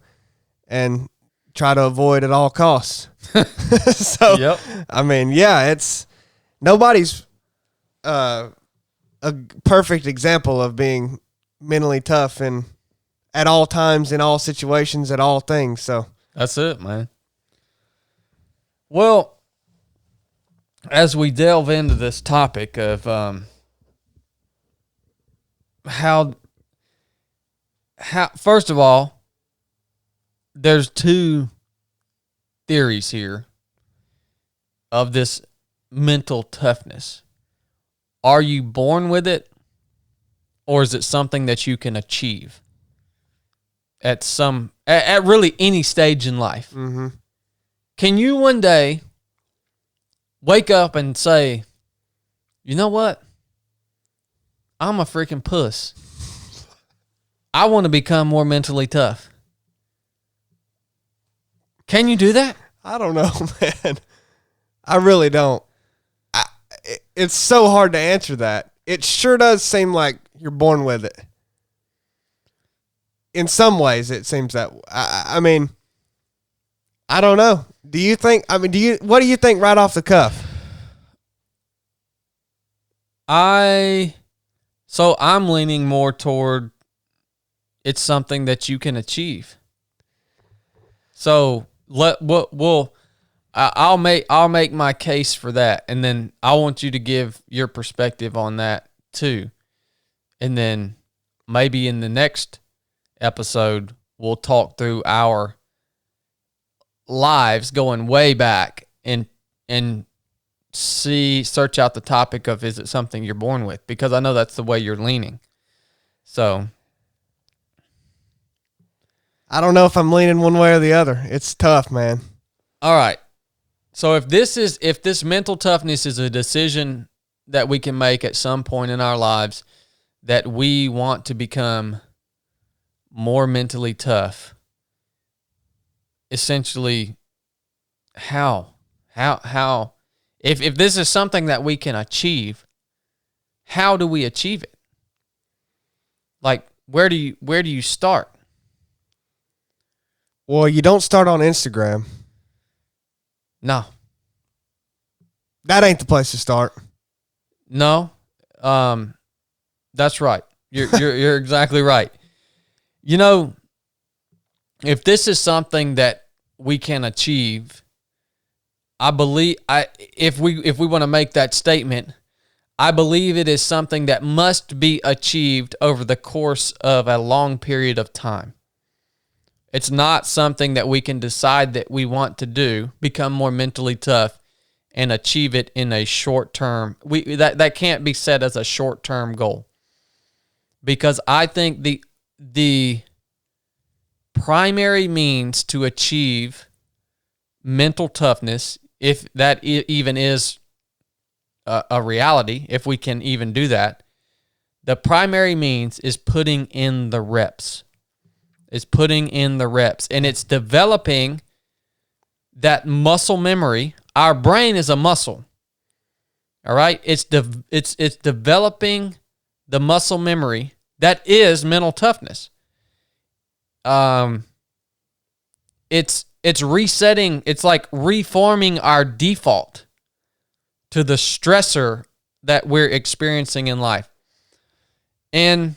S2: and try to avoid at all costs. So, yep. I mean, yeah, it's nobody's a perfect example of being mentally tough and at all times, in all situations, at all things. So
S1: that's it, man. Well, as we delve into this topic of how first of all, there's two theories here of this mental toughness. Are you born with it, or is it something that you can achieve at really any stage in life?
S2: Mm-hmm.
S1: Can you one day wake up and say, you know what? I'm a freaking puss. I want to become more mentally tough. Can you do that?
S2: I don't know, man. I really don't. It's so hard to answer that. It sure does seem like you're born with it. In some ways, it seems that. I mean, I don't know. Do you think? I mean, what do you think right off the cuff?
S1: So I'm leaning more toward it's something that you can achieve. So I'll make my case for that, and then I want you to give your perspective on that too. And then maybe in the next episode we'll talk through our lives going way back and search out the topic of, is it something you're born with? Because I know that's the way you're leaning. So
S2: I don't know if I'm leaning one way or the other. It's tough, man.
S1: All right. So if this mental toughness is a decision that we can make at some point in our lives, that we want to become more mentally tough, essentially, how if this is something that we can achieve, how do we achieve it? Like, where do you start?
S2: Well, you don't start on Instagram.
S1: No.
S2: That ain't the place to start.
S1: No. That's right. You're exactly right. You know, if this is something that we can achieve, I believe if we want to make that statement, I believe it is something that must be achieved over the course of a long period of time. It's not something that we can decide that we want to do, become more mentally tough, and achieve it in a short term. That can't be set as a short term goal, because I think the primary means to achieve mental toughness, if that even is a reality, if we can even do that, the primary means is putting in the reps. And it's developing that muscle memory. Our brain is a muscle. All right? It's developing the muscle memory that is mental toughness. It's resetting, it's like reforming our default to the stressor that we're experiencing in life. And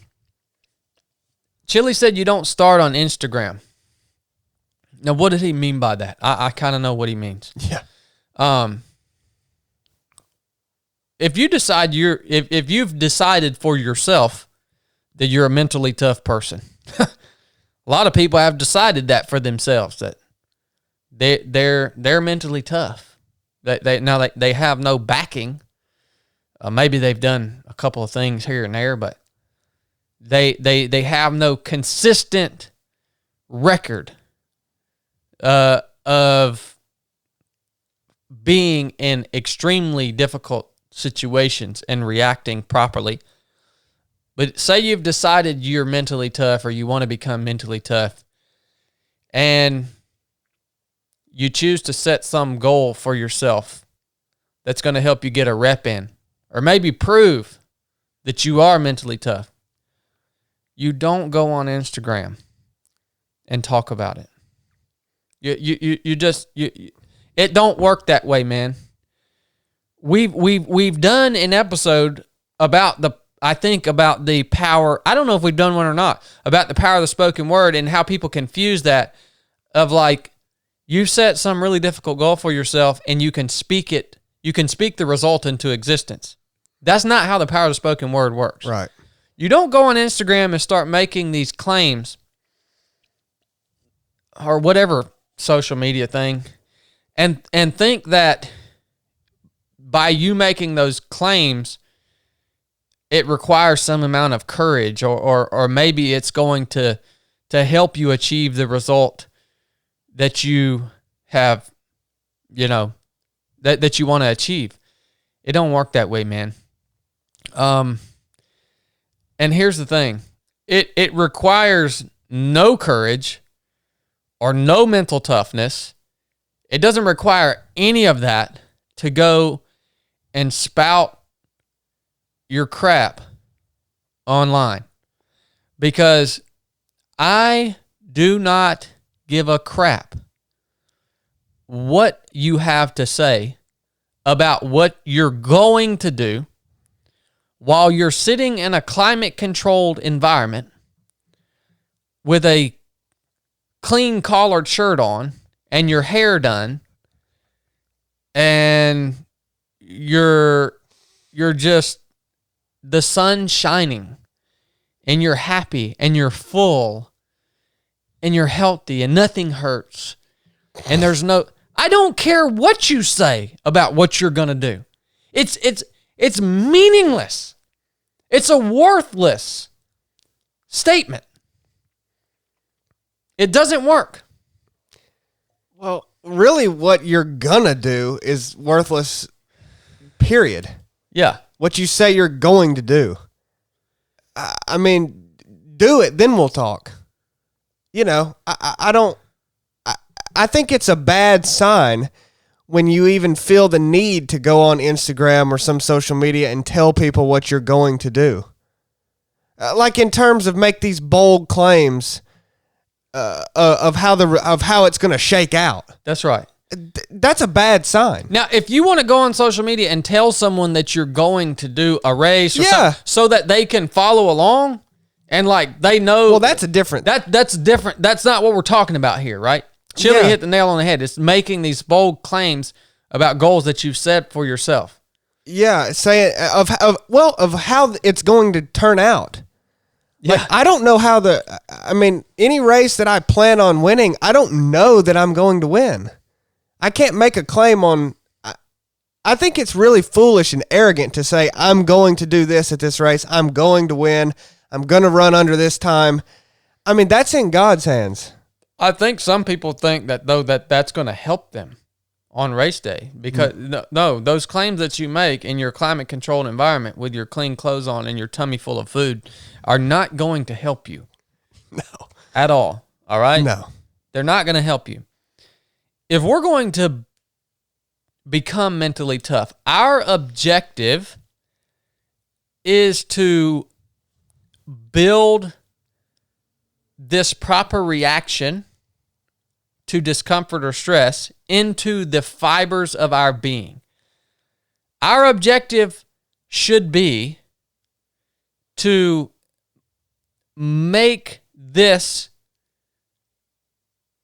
S1: Chili said you don't start on Instagram. Now, what did he mean by that? I kind of know what he means.
S2: Yeah.
S1: If you decide if you've decided for yourself that you're a mentally tough person, a lot of people have decided that for themselves, that they're mentally tough. They have no backing. Maybe they've done a couple of things here and there, but they have no consistent record of being in extremely difficult situations and reacting properly. But say you've decided you're mentally tough, or you want to become mentally tough, and you choose to set some goal for yourself that's going to help you get a rep in, or maybe prove that you are mentally tough. You don't go on Instagram and talk about it. It don't work that way, man. We've done an episode about the power. I don't know if we've done one or not, about the power of the spoken word, and how people confuse that, of like, you set some really difficult goal for yourself and you can speak it. You can speak the result into existence. That's not how the power of the spoken word works.
S2: Right.
S1: You don't go on Instagram and start making these claims, or whatever social media thing, and think that by you making those claims, it requires some amount of courage, or maybe it's going to help you achieve the result that you have, that you want to achieve. It don't work that way, man. And here's the thing. It requires no courage or no mental toughness. It doesn't require any of that to go and spout your crap online, because I do not give a crap what you have to say about what you're going to do while you're sitting in a climate-controlled environment with a clean collared shirt on and your hair done, and you're just, the sun shining, and you're happy, and you're full, and you're healthy, and nothing hurts, and there's no, I don't care what you say about what you're going to do. It's meaningless. It's a worthless statement. It doesn't work.
S2: Well, really what you're gonna do is worthless, period.
S1: Yeah.
S2: What you say you're going to do. I mean, do it, then we'll talk. I think it's a bad sign when you even feel the need to go on Instagram or some social media and tell people what you're going to do. Like in terms of make these bold claims of how it's going to shake out.
S1: That's right.
S2: That's a bad sign.
S1: Now, if you want to go on social media and tell someone that you're going to do a race or something, so that they can follow along and like they know.
S2: Well, that's a different.
S1: That's different. That's not what we're talking about here, right? Chili hit the nail on the head. It's making these bold claims about goals that you've set for yourself.
S2: Yeah, saying of how it's going to turn out. Like, yeah. I don't know how any race that I plan on winning, I don't know that I'm going to win. I can't make a claim on I think it's really foolish and arrogant to say, I'm going to do this at this race. I'm going to win. I'm going to run under this time. I mean, that's in God's hands.
S1: I think some people think that, though, that's going to help them on race day. Because, no, those claims that you make in your climate-controlled environment with your clean clothes on and your tummy full of food are not going to help you.
S2: No.
S1: At all. All right?
S2: No.
S1: They're not going to help you. If we're going to become mentally tough, our objective is to build this proper reaction to discomfort or stress into the fibers of our being. Our objective should be to make this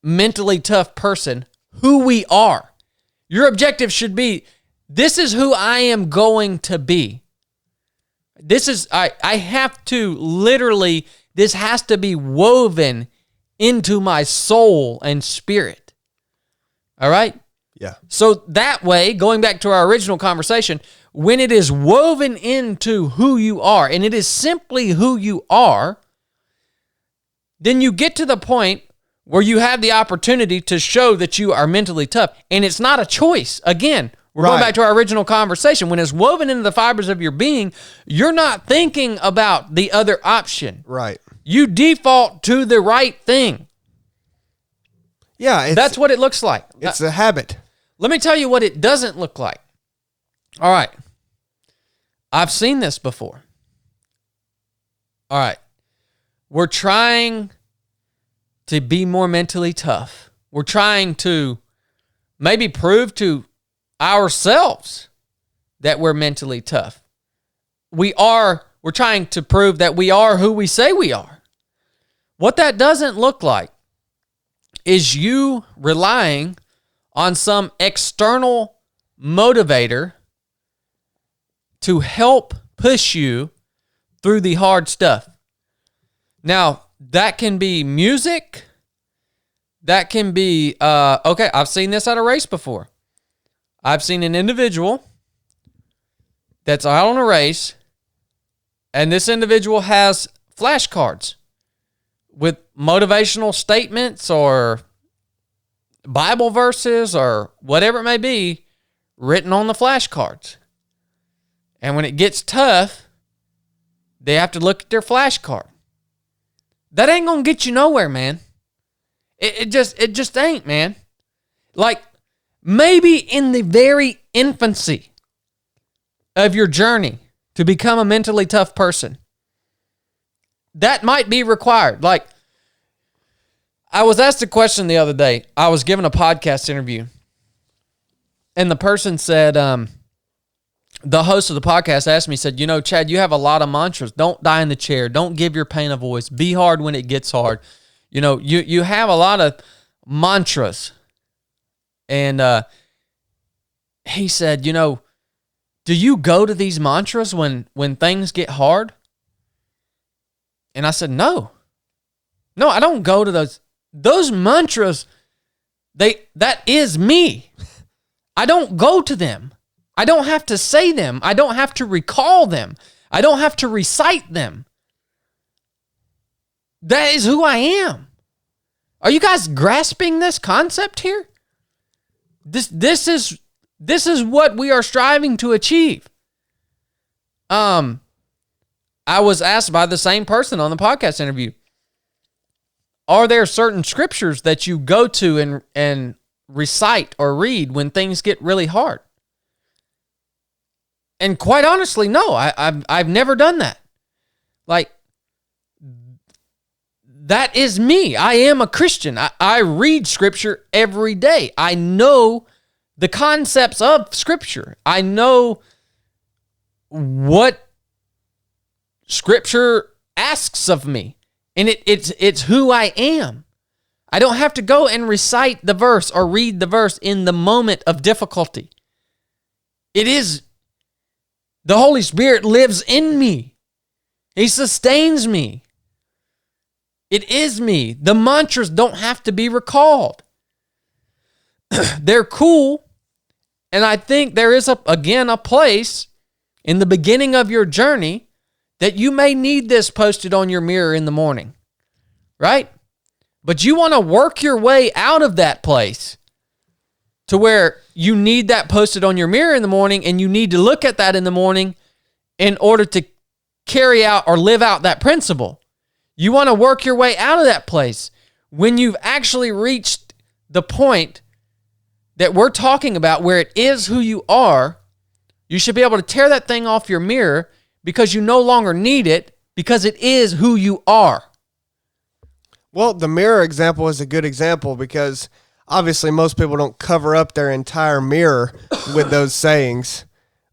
S1: mentally tough person who we are. Your objective should be, this is who I am going to be. This is, I have to literally, this has to be woven into my soul and spirit. All right?
S2: Yeah.
S1: So that way, going back to our original conversation, when it is woven into who you are, and it is simply who you are, then you get to the point where you have the opportunity to show that you are mentally tough. And it's not a choice. Again, we're going back to our original conversation. When it's woven into the fibers of your being, you're not thinking about the other option.
S2: Right.
S1: You default to the right thing.
S2: Yeah.
S1: That's what it looks like.
S2: It's a habit.
S1: Let me tell you what it doesn't look like. All right. I've seen this before. All right. We're trying to be more mentally tough. We're trying to maybe prove to ourselves that we're mentally tough. We're trying to prove that we are who we say we are. What that doesn't look like is you relying on some external motivator to help push you through the hard stuff. Now, that can be music. That can be, okay, I've seen this at a race before. I've seen an individual that's out on a race, and this individual has flashcards with motivational statements or Bible verses or whatever it may be written on the flashcards. And when it gets tough, they have to look at their flashcard. That ain't gonna get you nowhere, man. It just ain't, man. Like, maybe in the very infancy of your journey to become a mentally tough person, that might be required. Like, I was asked a question the other day. I was given a podcast interview, and the person said, the host of the podcast asked me, said, Chad, you have a lot of mantras. Don't die in the chair. Don't give your pain a voice. Be hard when it gets hard. You have a lot of mantras. And he said, do you go to these mantras when things get hard? And I said, no. No, I don't go to those. Those mantras, that is me. I don't go to them. I don't have to say them. I don't have to recall them. I don't have to recite them. That is who I am. Are you guys grasping this concept here? This is what we are striving to achieve. I was asked by the same person on the podcast interview, are there certain scriptures that you go to and recite or read when things get really hard? And quite honestly, no, I've never done that. Like, that is me. I am a Christian. I read scripture every day. I know the concepts of scripture. I know what scripture asks of me. And it's who I am. I don't have to go and recite the verse or read the verse in the moment of difficulty. It is the Holy Spirit lives in me. He sustains me. It is me. The mantras don't have to be recalled. They're cool And I think there is, a place in the beginning of your journey that you may need this posted on your mirror in the morning, right? But you want to work your way out of that place to where you need that posted on your mirror in the morning, and you need to look at that in the morning in order to carry out or live out that principle. You want to work your way out of that place. When you've actually reached the point that we're talking about where it is who you are, you should be able to tear that thing off your mirror because you no longer need it, because it is who you are.
S2: Well, the mirror example is a good example because obviously most people don't cover up their entire mirror with those sayings.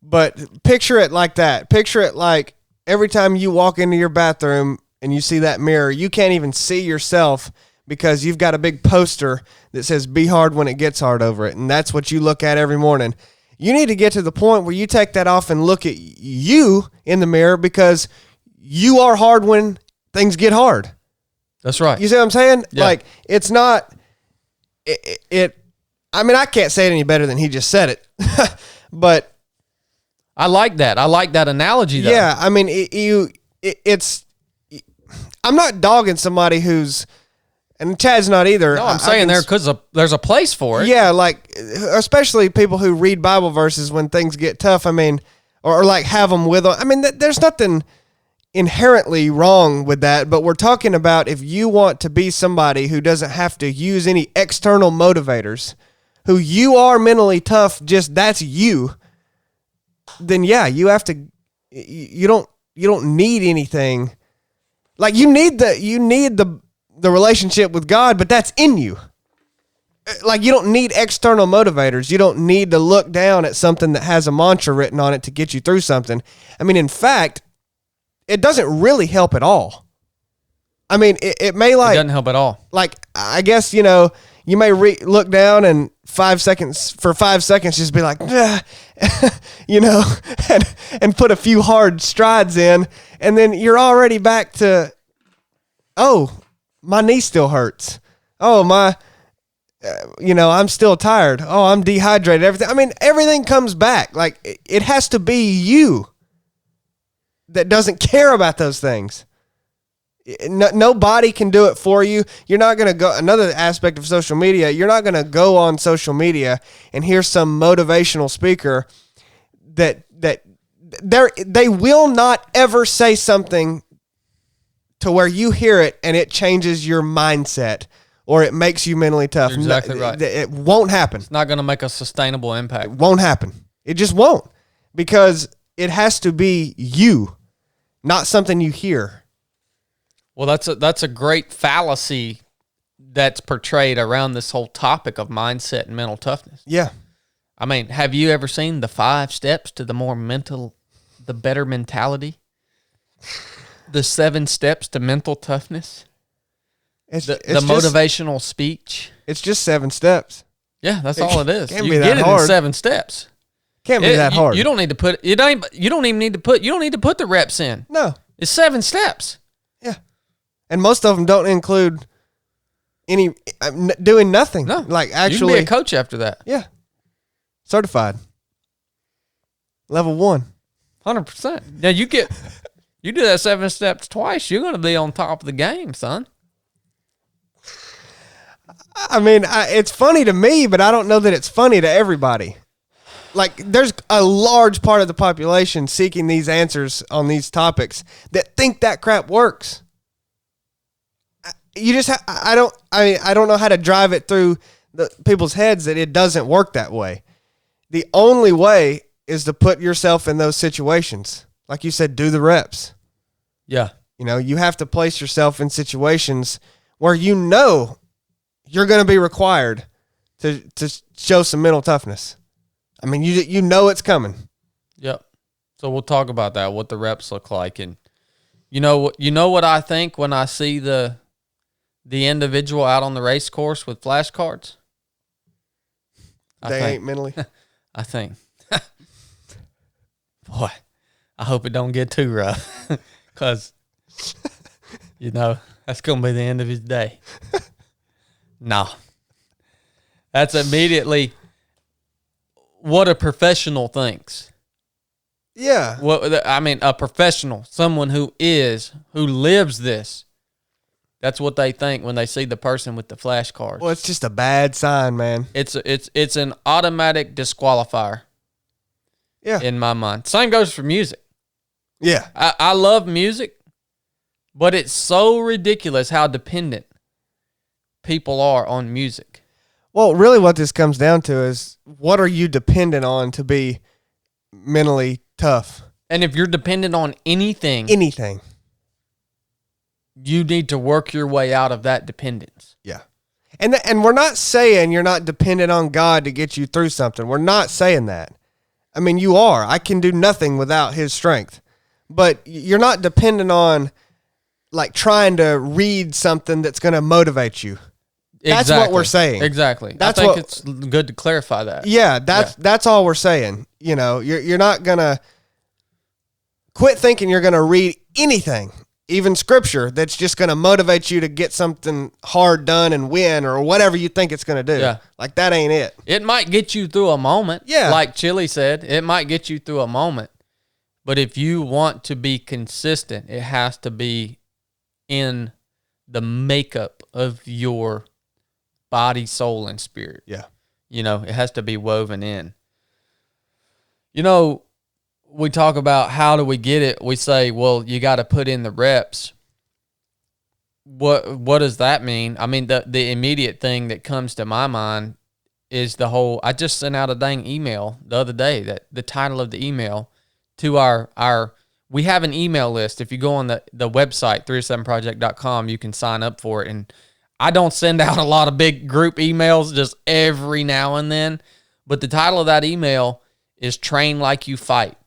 S2: But picture it like that. Picture it like every time you walk into your bathroom and you see that mirror, you can't even see yourself because you've got a big poster that says "Be hard when it gets hard" over it. And that's what you look at every morning. You need to get to the point where you take that off and look at you in the mirror, because you are hard when things get hard.
S1: That's right.
S2: You see what I'm saying?
S1: Yeah.
S2: Like, it's not I mean, I can't say it any better than he just said it. But
S1: I like that. I like that analogy, though.
S2: yeah, I mean, it's I'm not dogging somebody who's, and Chad's not either.
S1: No, I'm saying there's a place for it.
S2: Yeah, like, especially people who read Bible verses when things get tough. I mean, or like have them with them. I mean, there's nothing inherently wrong with that, but we're talking about if you want to be somebody who doesn't have to use any external motivators, who you are mentally tough, just that's you, then yeah, you have to, you don't need anything. Like, you need the relationship with God, but that's in you. Like, you don't need external motivators. You don't need to look down at something that has a mantra written on it to get you through something. I mean, in fact, it doesn't really help at all. I mean, it may
S1: It doesn't help at all.
S2: like, I guess, you may look down and 5 seconds, just be like, and put a few hard strides in, and then you're already back to, oh, my knee still hurts. Oh, I'm still tired. Oh, I'm dehydrated. Everything. I mean, everything comes back. Like, it has to be you that doesn't care about those things. Nobody can do it for you. You're not going to go, another aspect of social media, you're not going to go on social media and hear some motivational speaker that they will not ever say something to where you hear it and it changes your mindset or it makes you mentally tough.
S1: You're exactly right.
S2: It won't happen.
S1: It's not going to make a sustainable impact.
S2: It won't happen. It just won't, because it has to be you, not something you hear.
S1: Well, that's a great fallacy that's portrayed around this whole topic of mindset and mental toughness.
S2: Yeah.
S1: I mean, have you ever seen the 5 steps to the better mentality? The 7 steps to mental toughness? The motivational speech?
S2: It's just 7 steps.
S1: Yeah, that's all it is.
S2: Can't
S1: You
S2: be
S1: get
S2: that
S1: it
S2: hard.
S1: in 7 steps.
S2: Can't be that hard.
S1: You don't need to put you don't even need to put the reps in.
S2: No.
S1: It's 7 steps.
S2: Yeah. And most of them don't include any doing nothing.
S1: No.
S2: Like, actually,
S1: you can be a coach after that.
S2: Yeah. Certified. Level 1.
S1: 100%. Now you do that 7 steps twice, you're going to be on top of the game, son.
S2: I mean, it's funny to me, but I don't know that it's funny to everybody. Like, there's a large part of the population seeking these answers on these topics that think that crap works. You just I don't know how to drive it through the people's heads that it doesn't work that way. The only way is to put yourself in those situations. Like you said, do the reps.
S1: Yeah.
S2: You have to place yourself in situations where you're going to be required to show some mental toughness. I mean, it's coming.
S1: Yep. So we'll talk about that, what the reps look like. And you know what I think when I see the individual out on the race course with flashcards?
S2: They ain't mentally.
S1: I think. Boy, I hope it don't get too rough, because, that's going to be the end of his day. No. That's immediately what a professional thinks.
S2: Yeah.
S1: A professional, someone who lives this. That's what they think when they see the person with the flashcards.
S2: Well, it's just a bad sign, man.
S1: It's an automatic disqualifier.
S2: Yeah.
S1: In my mind. Same goes for music.
S2: Yeah.
S1: I love music, but it's so ridiculous how dependent people are on music.
S2: Well, really what this comes down to is, what are you dependent on to be mentally tough?
S1: And if you're dependent on anything, you need to work your way out of that dependence.
S2: Yeah. And we're not saying you're not dependent on God to get you through something. We're not saying that. I mean, you are. I can do nothing without his strength. But you're not dependent on, like, trying to read something that's going to motivate you. That's what we're saying.
S1: Exactly. I think it's good to clarify that.
S2: Yeah, that's all we're saying. You know, you're not going to quit thinking you're going to read anything, even scripture, that's just going to motivate you to get something hard done and win or whatever you think it's going to do.
S1: Yeah.
S2: Like, that ain't it.
S1: It might get you through a moment.
S2: Yeah.
S1: Like Chili said, it might get you through a moment. But if you want to be consistent, it has to be in the makeup of your body, soul, and spirit.
S2: Yeah.
S1: You know, it has to be woven in. You know, we talk about how do we get it. We say, well, you got to put in the reps. What does that mean? I mean, the immediate thing that comes to my mind is I just sent out a dang email the other day that the title of the email to we have an email list. If you go on the website, 307project.com, you can sign up for it. And I don't send out a lot of big group emails, just every now and then. But the title of that email is Train Like You Fight.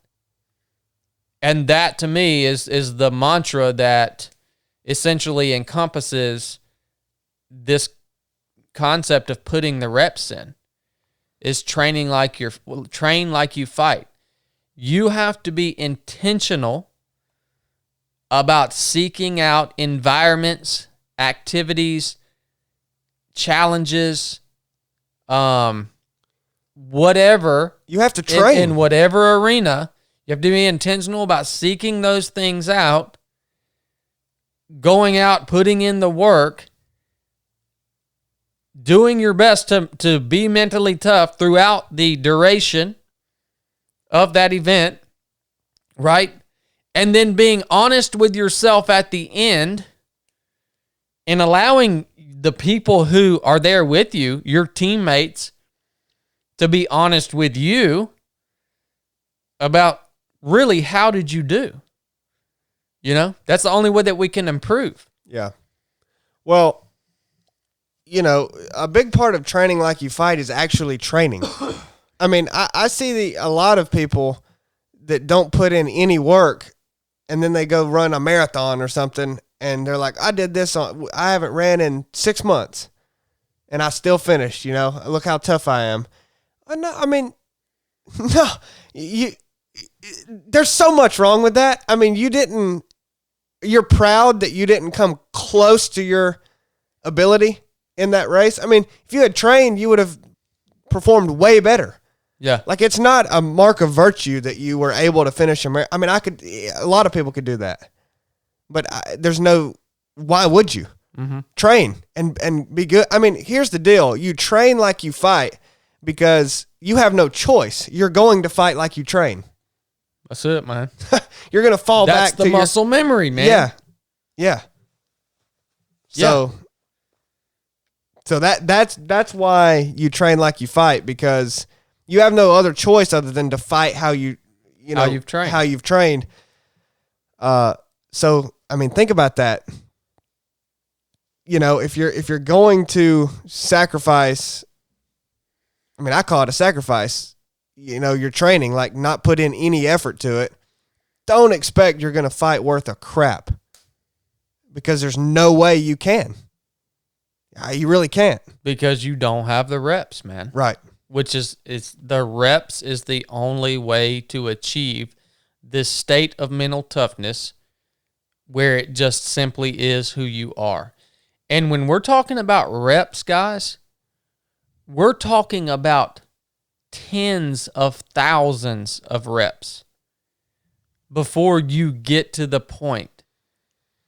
S1: And that, to me, is the mantra that essentially encompasses this concept of putting the reps in, is train like you fight. You have to be intentional about seeking out environments, activities, challenges, whatever.
S2: You have to train.
S1: In whatever arena. You have to be intentional about seeking those things out, going out, putting in the work, doing your best to be mentally tough throughout the duration of that event, right? And then being honest with yourself at the end and allowing the people who are there with you, your teammates, to be honest with you about really how did you do? You know, that's the only way that we can improve.
S2: Yeah. Well, you know, a big part of training like you fight is actually training. I mean, I see a lot of people that don't put in any work, and then they go run a marathon or something, and they're like, I haven't ran in 6 months, and I still finished, you know, look how tough I am. No, there's so much wrong with that. I mean, you're proud that you didn't come close to your ability in that race. I mean, if you had trained, you would have performed way better.
S1: Yeah.
S2: Like, it's not a mark of virtue that you were able to finish a marathon. I mean, a lot of people could do that, but why would you?
S1: Mm-hmm.
S2: Train and be good? I mean, here's the deal. You train like you fight because you have no choice. You're going to fight like you train.
S1: That's it, man.
S2: You're going to fall back to
S1: That's the muscle memory, man.
S2: Yeah. Yeah. So that's why you train like you fight, because you have no other choice other than to fight how you've trained. So I mean, think about that. You know, if you're going to sacrifice, I mean, I call it a sacrifice. You know, you're training, like, not put in any effort to it. Don't expect you're going to fight worth a crap, because there's no way you can. You really can't.
S1: Because you don't have the reps, man.
S2: Right.
S1: Which is the reps is the only way to achieve this state of mental toughness where it just simply is who you are. And when we're talking about reps, guys, we're talking about tens of thousands of reps before you get to the point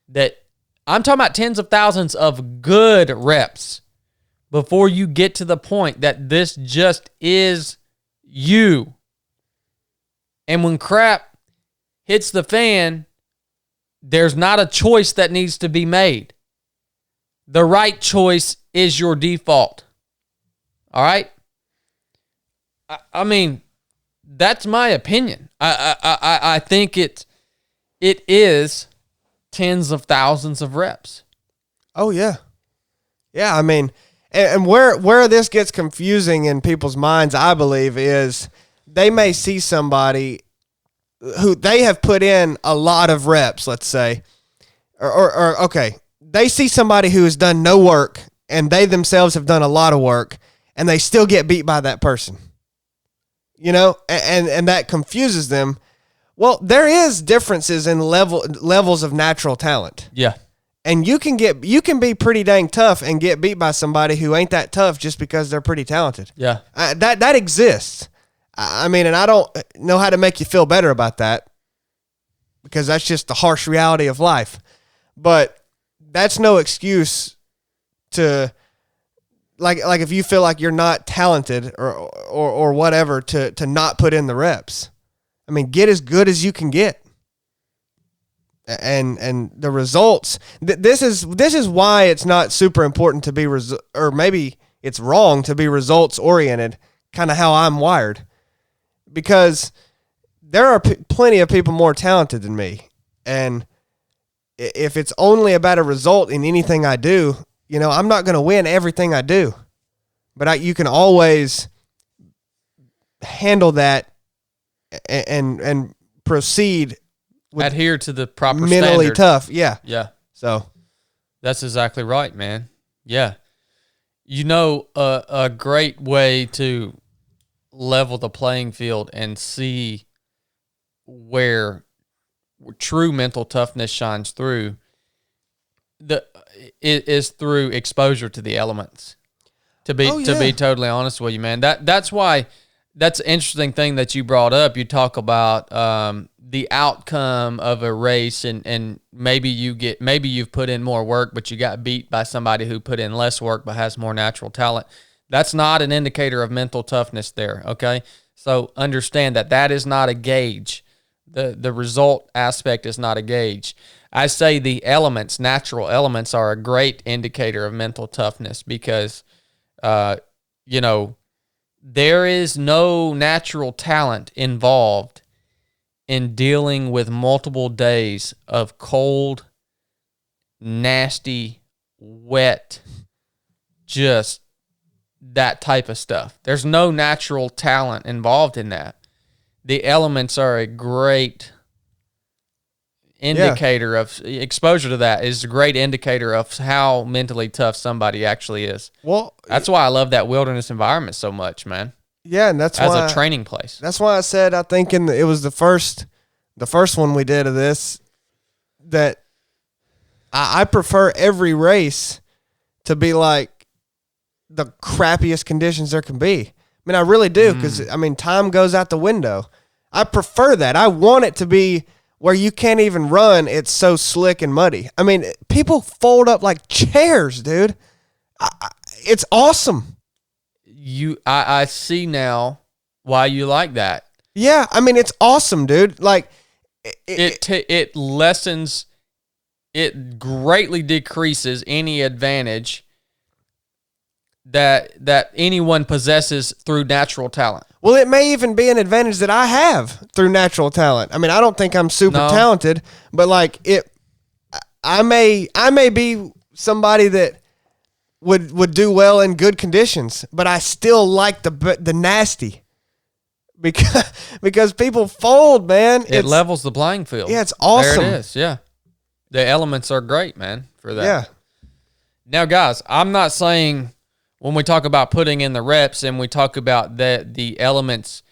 S1: that I'm talking about tens of thousands of good reps before you get to the point that this just is you. And when crap hits the fan, there's not a choice that needs to be made. The right choice is your default. All right? I mean, that's my opinion. I think it is tens of thousands of reps.
S2: Oh, yeah. Yeah, I mean, and where this gets confusing in people's minds, I believe, is they may see somebody who they have put in a lot of reps, let's say, or okay, they see somebody who has done no work and they themselves have done a lot of work and they still get beat by that person. You know, and that confuses them. Well, there is differences in levels of natural talent.
S1: Yeah.
S2: And you can be pretty dang tough and get beat by somebody who ain't that tough just because they're pretty talented.
S1: Yeah.
S2: That exists. I mean, and I don't know how to make you feel better about that because that's just the harsh reality of life. But that's no excuse to like if you feel like you're not talented or whatever to not put in the reps. I mean, get as good as you can get. And the results, this is why it's not super important to be or maybe it's wrong to be results oriented, kind of how I'm wired, because there are plenty of people more talented than me, and if it's only about a result in anything I do, you know, I'm not going to win everything I do, but you can always handle that and proceed.
S1: Adhere to the proper
S2: mentally
S1: standard.
S2: Tough, yeah.
S1: Yeah.
S2: So
S1: that's exactly right, man. Yeah. You know, a great way to level the playing field and see where true mental toughness shines through is through exposure to the elements. To be totally honest with you, man. That's why that's an interesting thing that you brought up. You talk about the outcome of a race, and maybe you've put in more work, but you got beat by somebody who put in less work but has more natural talent. That's not an indicator of mental toughness there, okay? So understand that is not a gauge. The result aspect is not a gauge. I say the elements, natural elements, are a great indicator of mental toughness because, you know, there is no natural talent involved in dealing with multiple days of cold, nasty, wet, just that type of stuff. There's no natural talent involved in that. The elements are a great indicator of exposure to that is a great indicator of how mentally tough somebody actually is. Well, that's why I love that wilderness environment so much, man.
S2: Yeah, and that's why
S1: as a training place.
S2: That's why I said I think it was the first one we did of this that I prefer every race to be like the crappiest conditions there can be. I mean, I really do because I mean, time goes out the window. I prefer that. I want it to be where you can't even run. It's so slick and muddy. I mean, people fold up like chairs, dude. It's awesome.
S1: I see now why you like that.
S2: Yeah, I mean, it's awesome, dude. Like
S1: it lessens, it greatly decreases any advantage that anyone possesses through natural talent.
S2: Well, it may even be an advantage that I have through natural talent. I mean, I don't think I'm super talented, but like I may be somebody that would do well in good conditions, but I still like the nasty because people fold, man.
S1: It levels the playing field.
S2: Yeah, it's awesome.
S1: There it is. Yeah, the elements are great, man, for that.
S2: Yeah.
S1: Now, guys, I'm not saying when we talk about putting in the reps and we talk about the elements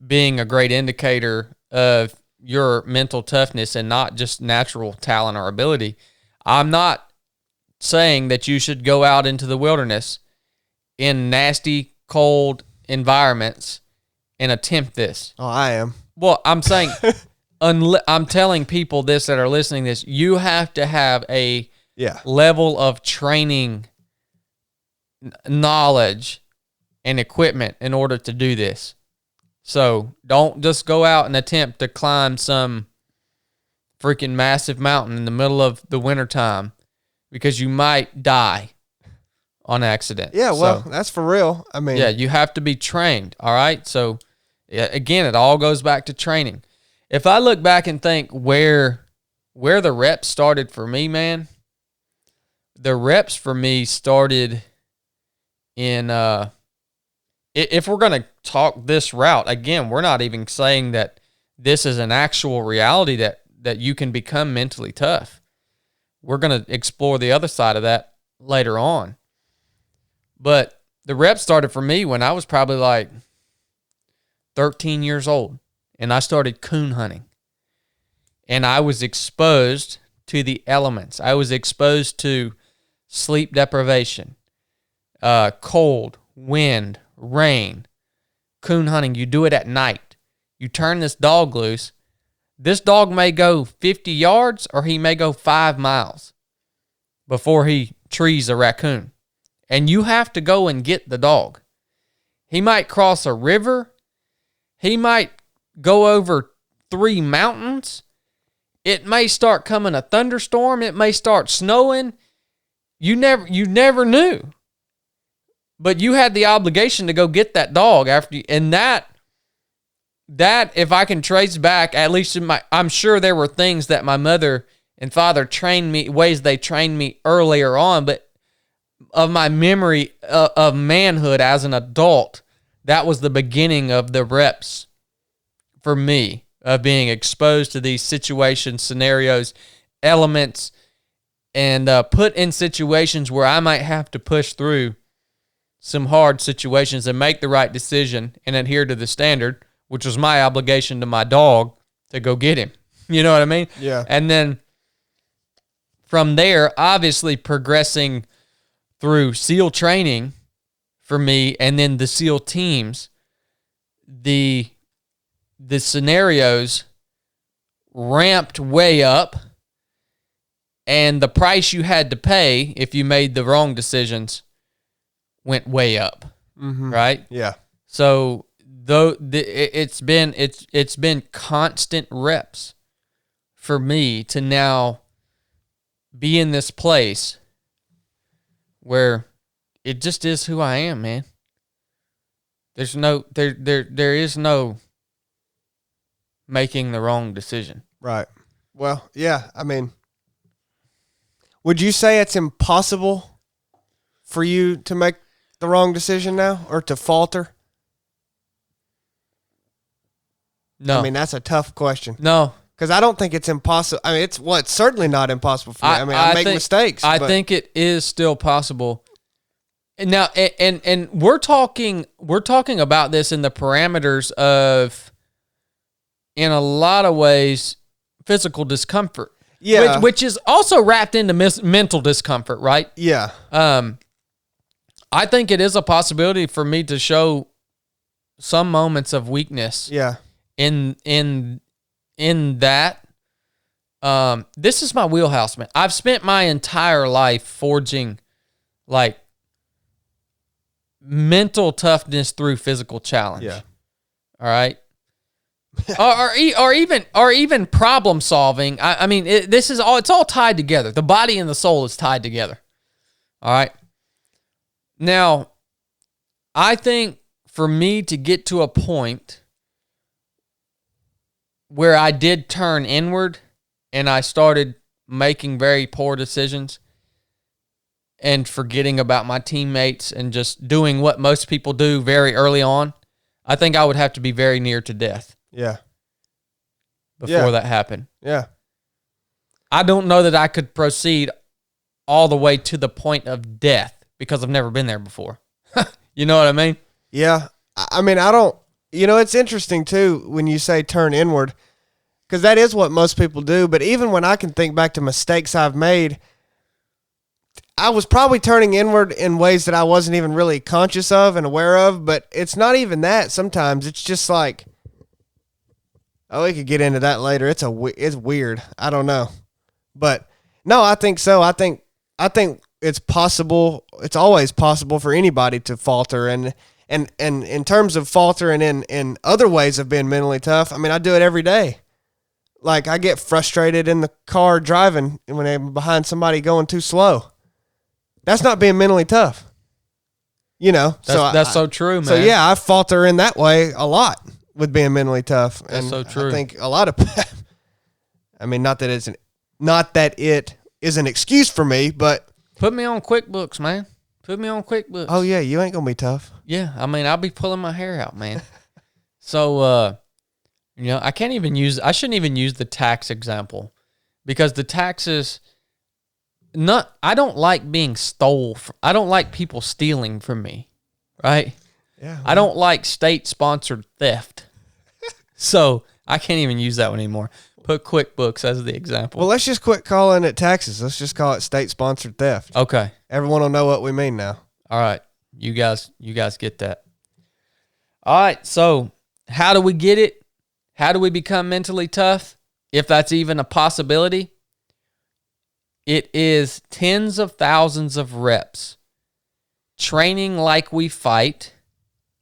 S1: being a great indicator of your mental toughness and not just natural talent or ability, I'm not saying that you should go out into the wilderness in nasty, cold environments and attempt this.
S2: Oh, I am.
S1: Well, I'm saying, I'm telling people this that are listening to this, you have to have a level of training, knowledge, and equipment in order to do this. So don't just go out and attempt to climb some freaking massive mountain in the middle of the wintertime because you might die on accident.
S2: Yeah, well, that's for real. I mean,
S1: yeah, you have to be trained. All right. So again, it all goes back to training. If I look back and think where the reps started for me, man, the reps for me started in, if we're going to talk this route, again, we're not even saying that this is an actual reality that you can become mentally tough. We're going to explore the other side of that later on. But the reps started for me when I was probably like 13 years old, and I started coon hunting. And I was exposed to the elements. I was exposed to sleep deprivation, cold, wind, rain. Coon hunting, you do it at night. You turn this dog loose. This dog may go 50 yards or he may go 5 miles before he trees a raccoon. And you have to go and get the dog. He might cross a river. He might go over 3 mountains. It may start coming a thunderstorm. It may start snowing. You never knew. But you had the obligation to go get that dog after you, and that if I can trace back, at least I'm sure there were things that my mother and father trained me, ways they trained me earlier on, but of my memory of manhood as an adult, that was the beginning of the reps for me of being exposed to these situations, scenarios, elements, and put in situations where I might have to push through some hard situations and make the right decision and adhere to the standard, which was my obligation to my dog to go get him. You know what I mean?
S2: Yeah.
S1: And then from there, obviously progressing through SEAL training for me, and then the SEAL teams, the scenarios ramped way up, and the price you had to pay if you made the wrong decisions went way up, right?
S2: Yeah.
S1: So it's been constant reps for me to now be in this place where it just is who I am, man. There's no there is no making the wrong decision.
S2: Right. Well, yeah, I mean, would you say it's impossible for you to make the wrong decision now or to falter?
S1: No.
S2: I mean, that's a tough question.
S1: No.
S2: Because I don't think it's impossible. I mean, it's certainly not impossible for me. I mean, I make mistakes.
S1: I think it is still possible. Now, and we're talking about this in the parameters of, in a lot of ways, physical discomfort.
S2: Yeah.
S1: Which is also wrapped into mental discomfort, right?
S2: Yeah.
S1: I think it is a possibility for me to show some moments of weakness.
S2: Yeah.
S1: In that, this is my wheelhouse, man. I've spent my entire life forging like mental toughness through physical challenge.
S2: Yeah.
S1: All right. or even problem solving. I mean, it's all tied together. The body and the soul is tied together. All right. Now, I think for me to get to a point where I did turn inward and I started making very poor decisions and forgetting about my teammates and just doing what most people do very early on, I think I would have to be very near to death.
S2: Yeah.
S1: Before that happened.
S2: Yeah.
S1: I don't know that I could proceed all the way to the point of death because I've never been there before. You know what I mean?
S2: Yeah. I mean, I don't, it's interesting too when you say turn inward, because that is what most people do. But even when I can think back to mistakes I've made, I was probably turning inward in ways that I wasn't even really conscious of and aware of, but it's not even that. Sometimes it's just like, oh, we could get into that later. It's weird. I don't know, but no, I think so. I think it's possible. It's always possible for anybody to falter, and in terms of falter and in other ways of being mentally tough, I mean, I do it every day. Like, I get frustrated in the car driving when I'm behind somebody going too slow. That's not being mentally tough, you know.
S1: That's so true, man.
S2: So yeah, I falter in that way a lot with being mentally tough.
S1: That's so true.
S2: I think a lot of, I mean, not that it is an excuse for me, but
S1: put me on QuickBooks, man. Put me on QuickBooks.
S2: Oh yeah, you ain't gonna be tough.
S1: Yeah, I mean, I'll be pulling my hair out, man. So, you know, I shouldn't even use the tax example, because the taxes. I don't like being I don't like people stealing from me, right?
S2: Yeah. Well,
S1: I don't like state-sponsored theft. So I can't even use that one anymore. Put QuickBooks as the example.
S2: Well, let's just quit calling it taxes. Let's just call it state-sponsored theft.
S1: Okay.
S2: Everyone will know what we mean now.
S1: All right. You guys get that. All right. So how do we get it? How do we become mentally tough? If that's even a possibility. It is tens of thousands of reps, training like we fight,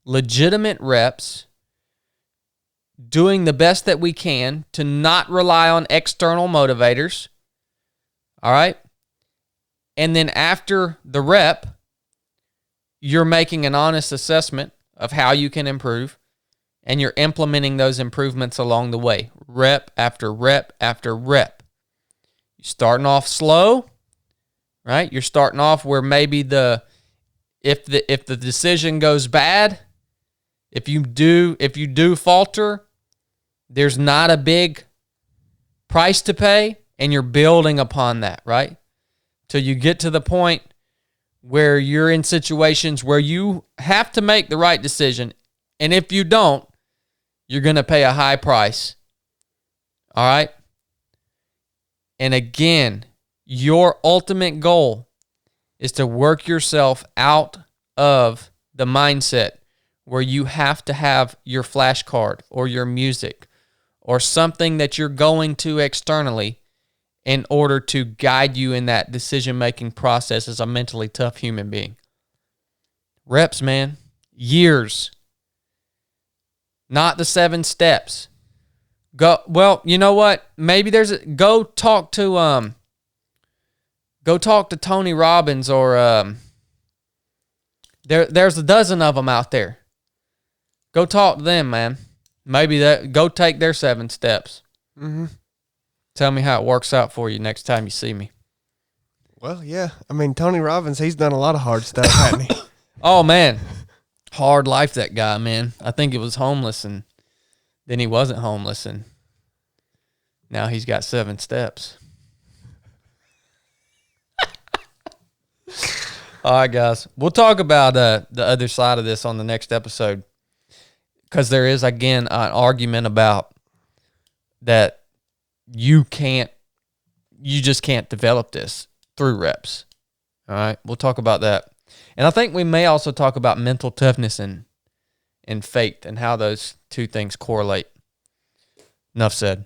S1: legitimate reps, doing the best that we can to not rely on external motivators, all right? And then after the rep, you're making an honest assessment of how you can improve, and you're implementing those improvements along the way, rep after rep after rep. Starting off slow, right? You're starting off where maybe if the decision goes bad, if you do falter, there's not a big price to pay, and you're building upon that, right? Till you get to the point where you're in situations where you have to make the right decision, and if you don't, you're going to pay a high price. All right? And again, your ultimate goal is to work yourself out of the mindset where you have to have your flashcard or your music or something that you're going to externally in order to guide you in that decision-making process as a mentally tough human being. Reps, man. Years. Not the 7 steps. Well, you know what? Maybe go talk to Tony Robbins, or there's a dozen of them out there. Go talk to them, man. Maybe go take their 7 steps.
S2: Mm-hmm.
S1: Tell me how it works out for you next time you see me.
S2: Well, yeah. I mean, Tony Robbins, he's done a lot of hard stuff, hasn't he?
S1: Oh man, hard life, that guy, man. I think he was homeless, and then he wasn't homeless, and now he's got 7 steps. All right, guys. We'll talk about the other side of this on the next episode, because there is, again, an argument about that you just can't develop this through reps. All right? We'll talk about that. And I think we may also talk about mental toughness and faith, and how those two things correlate. Enough said.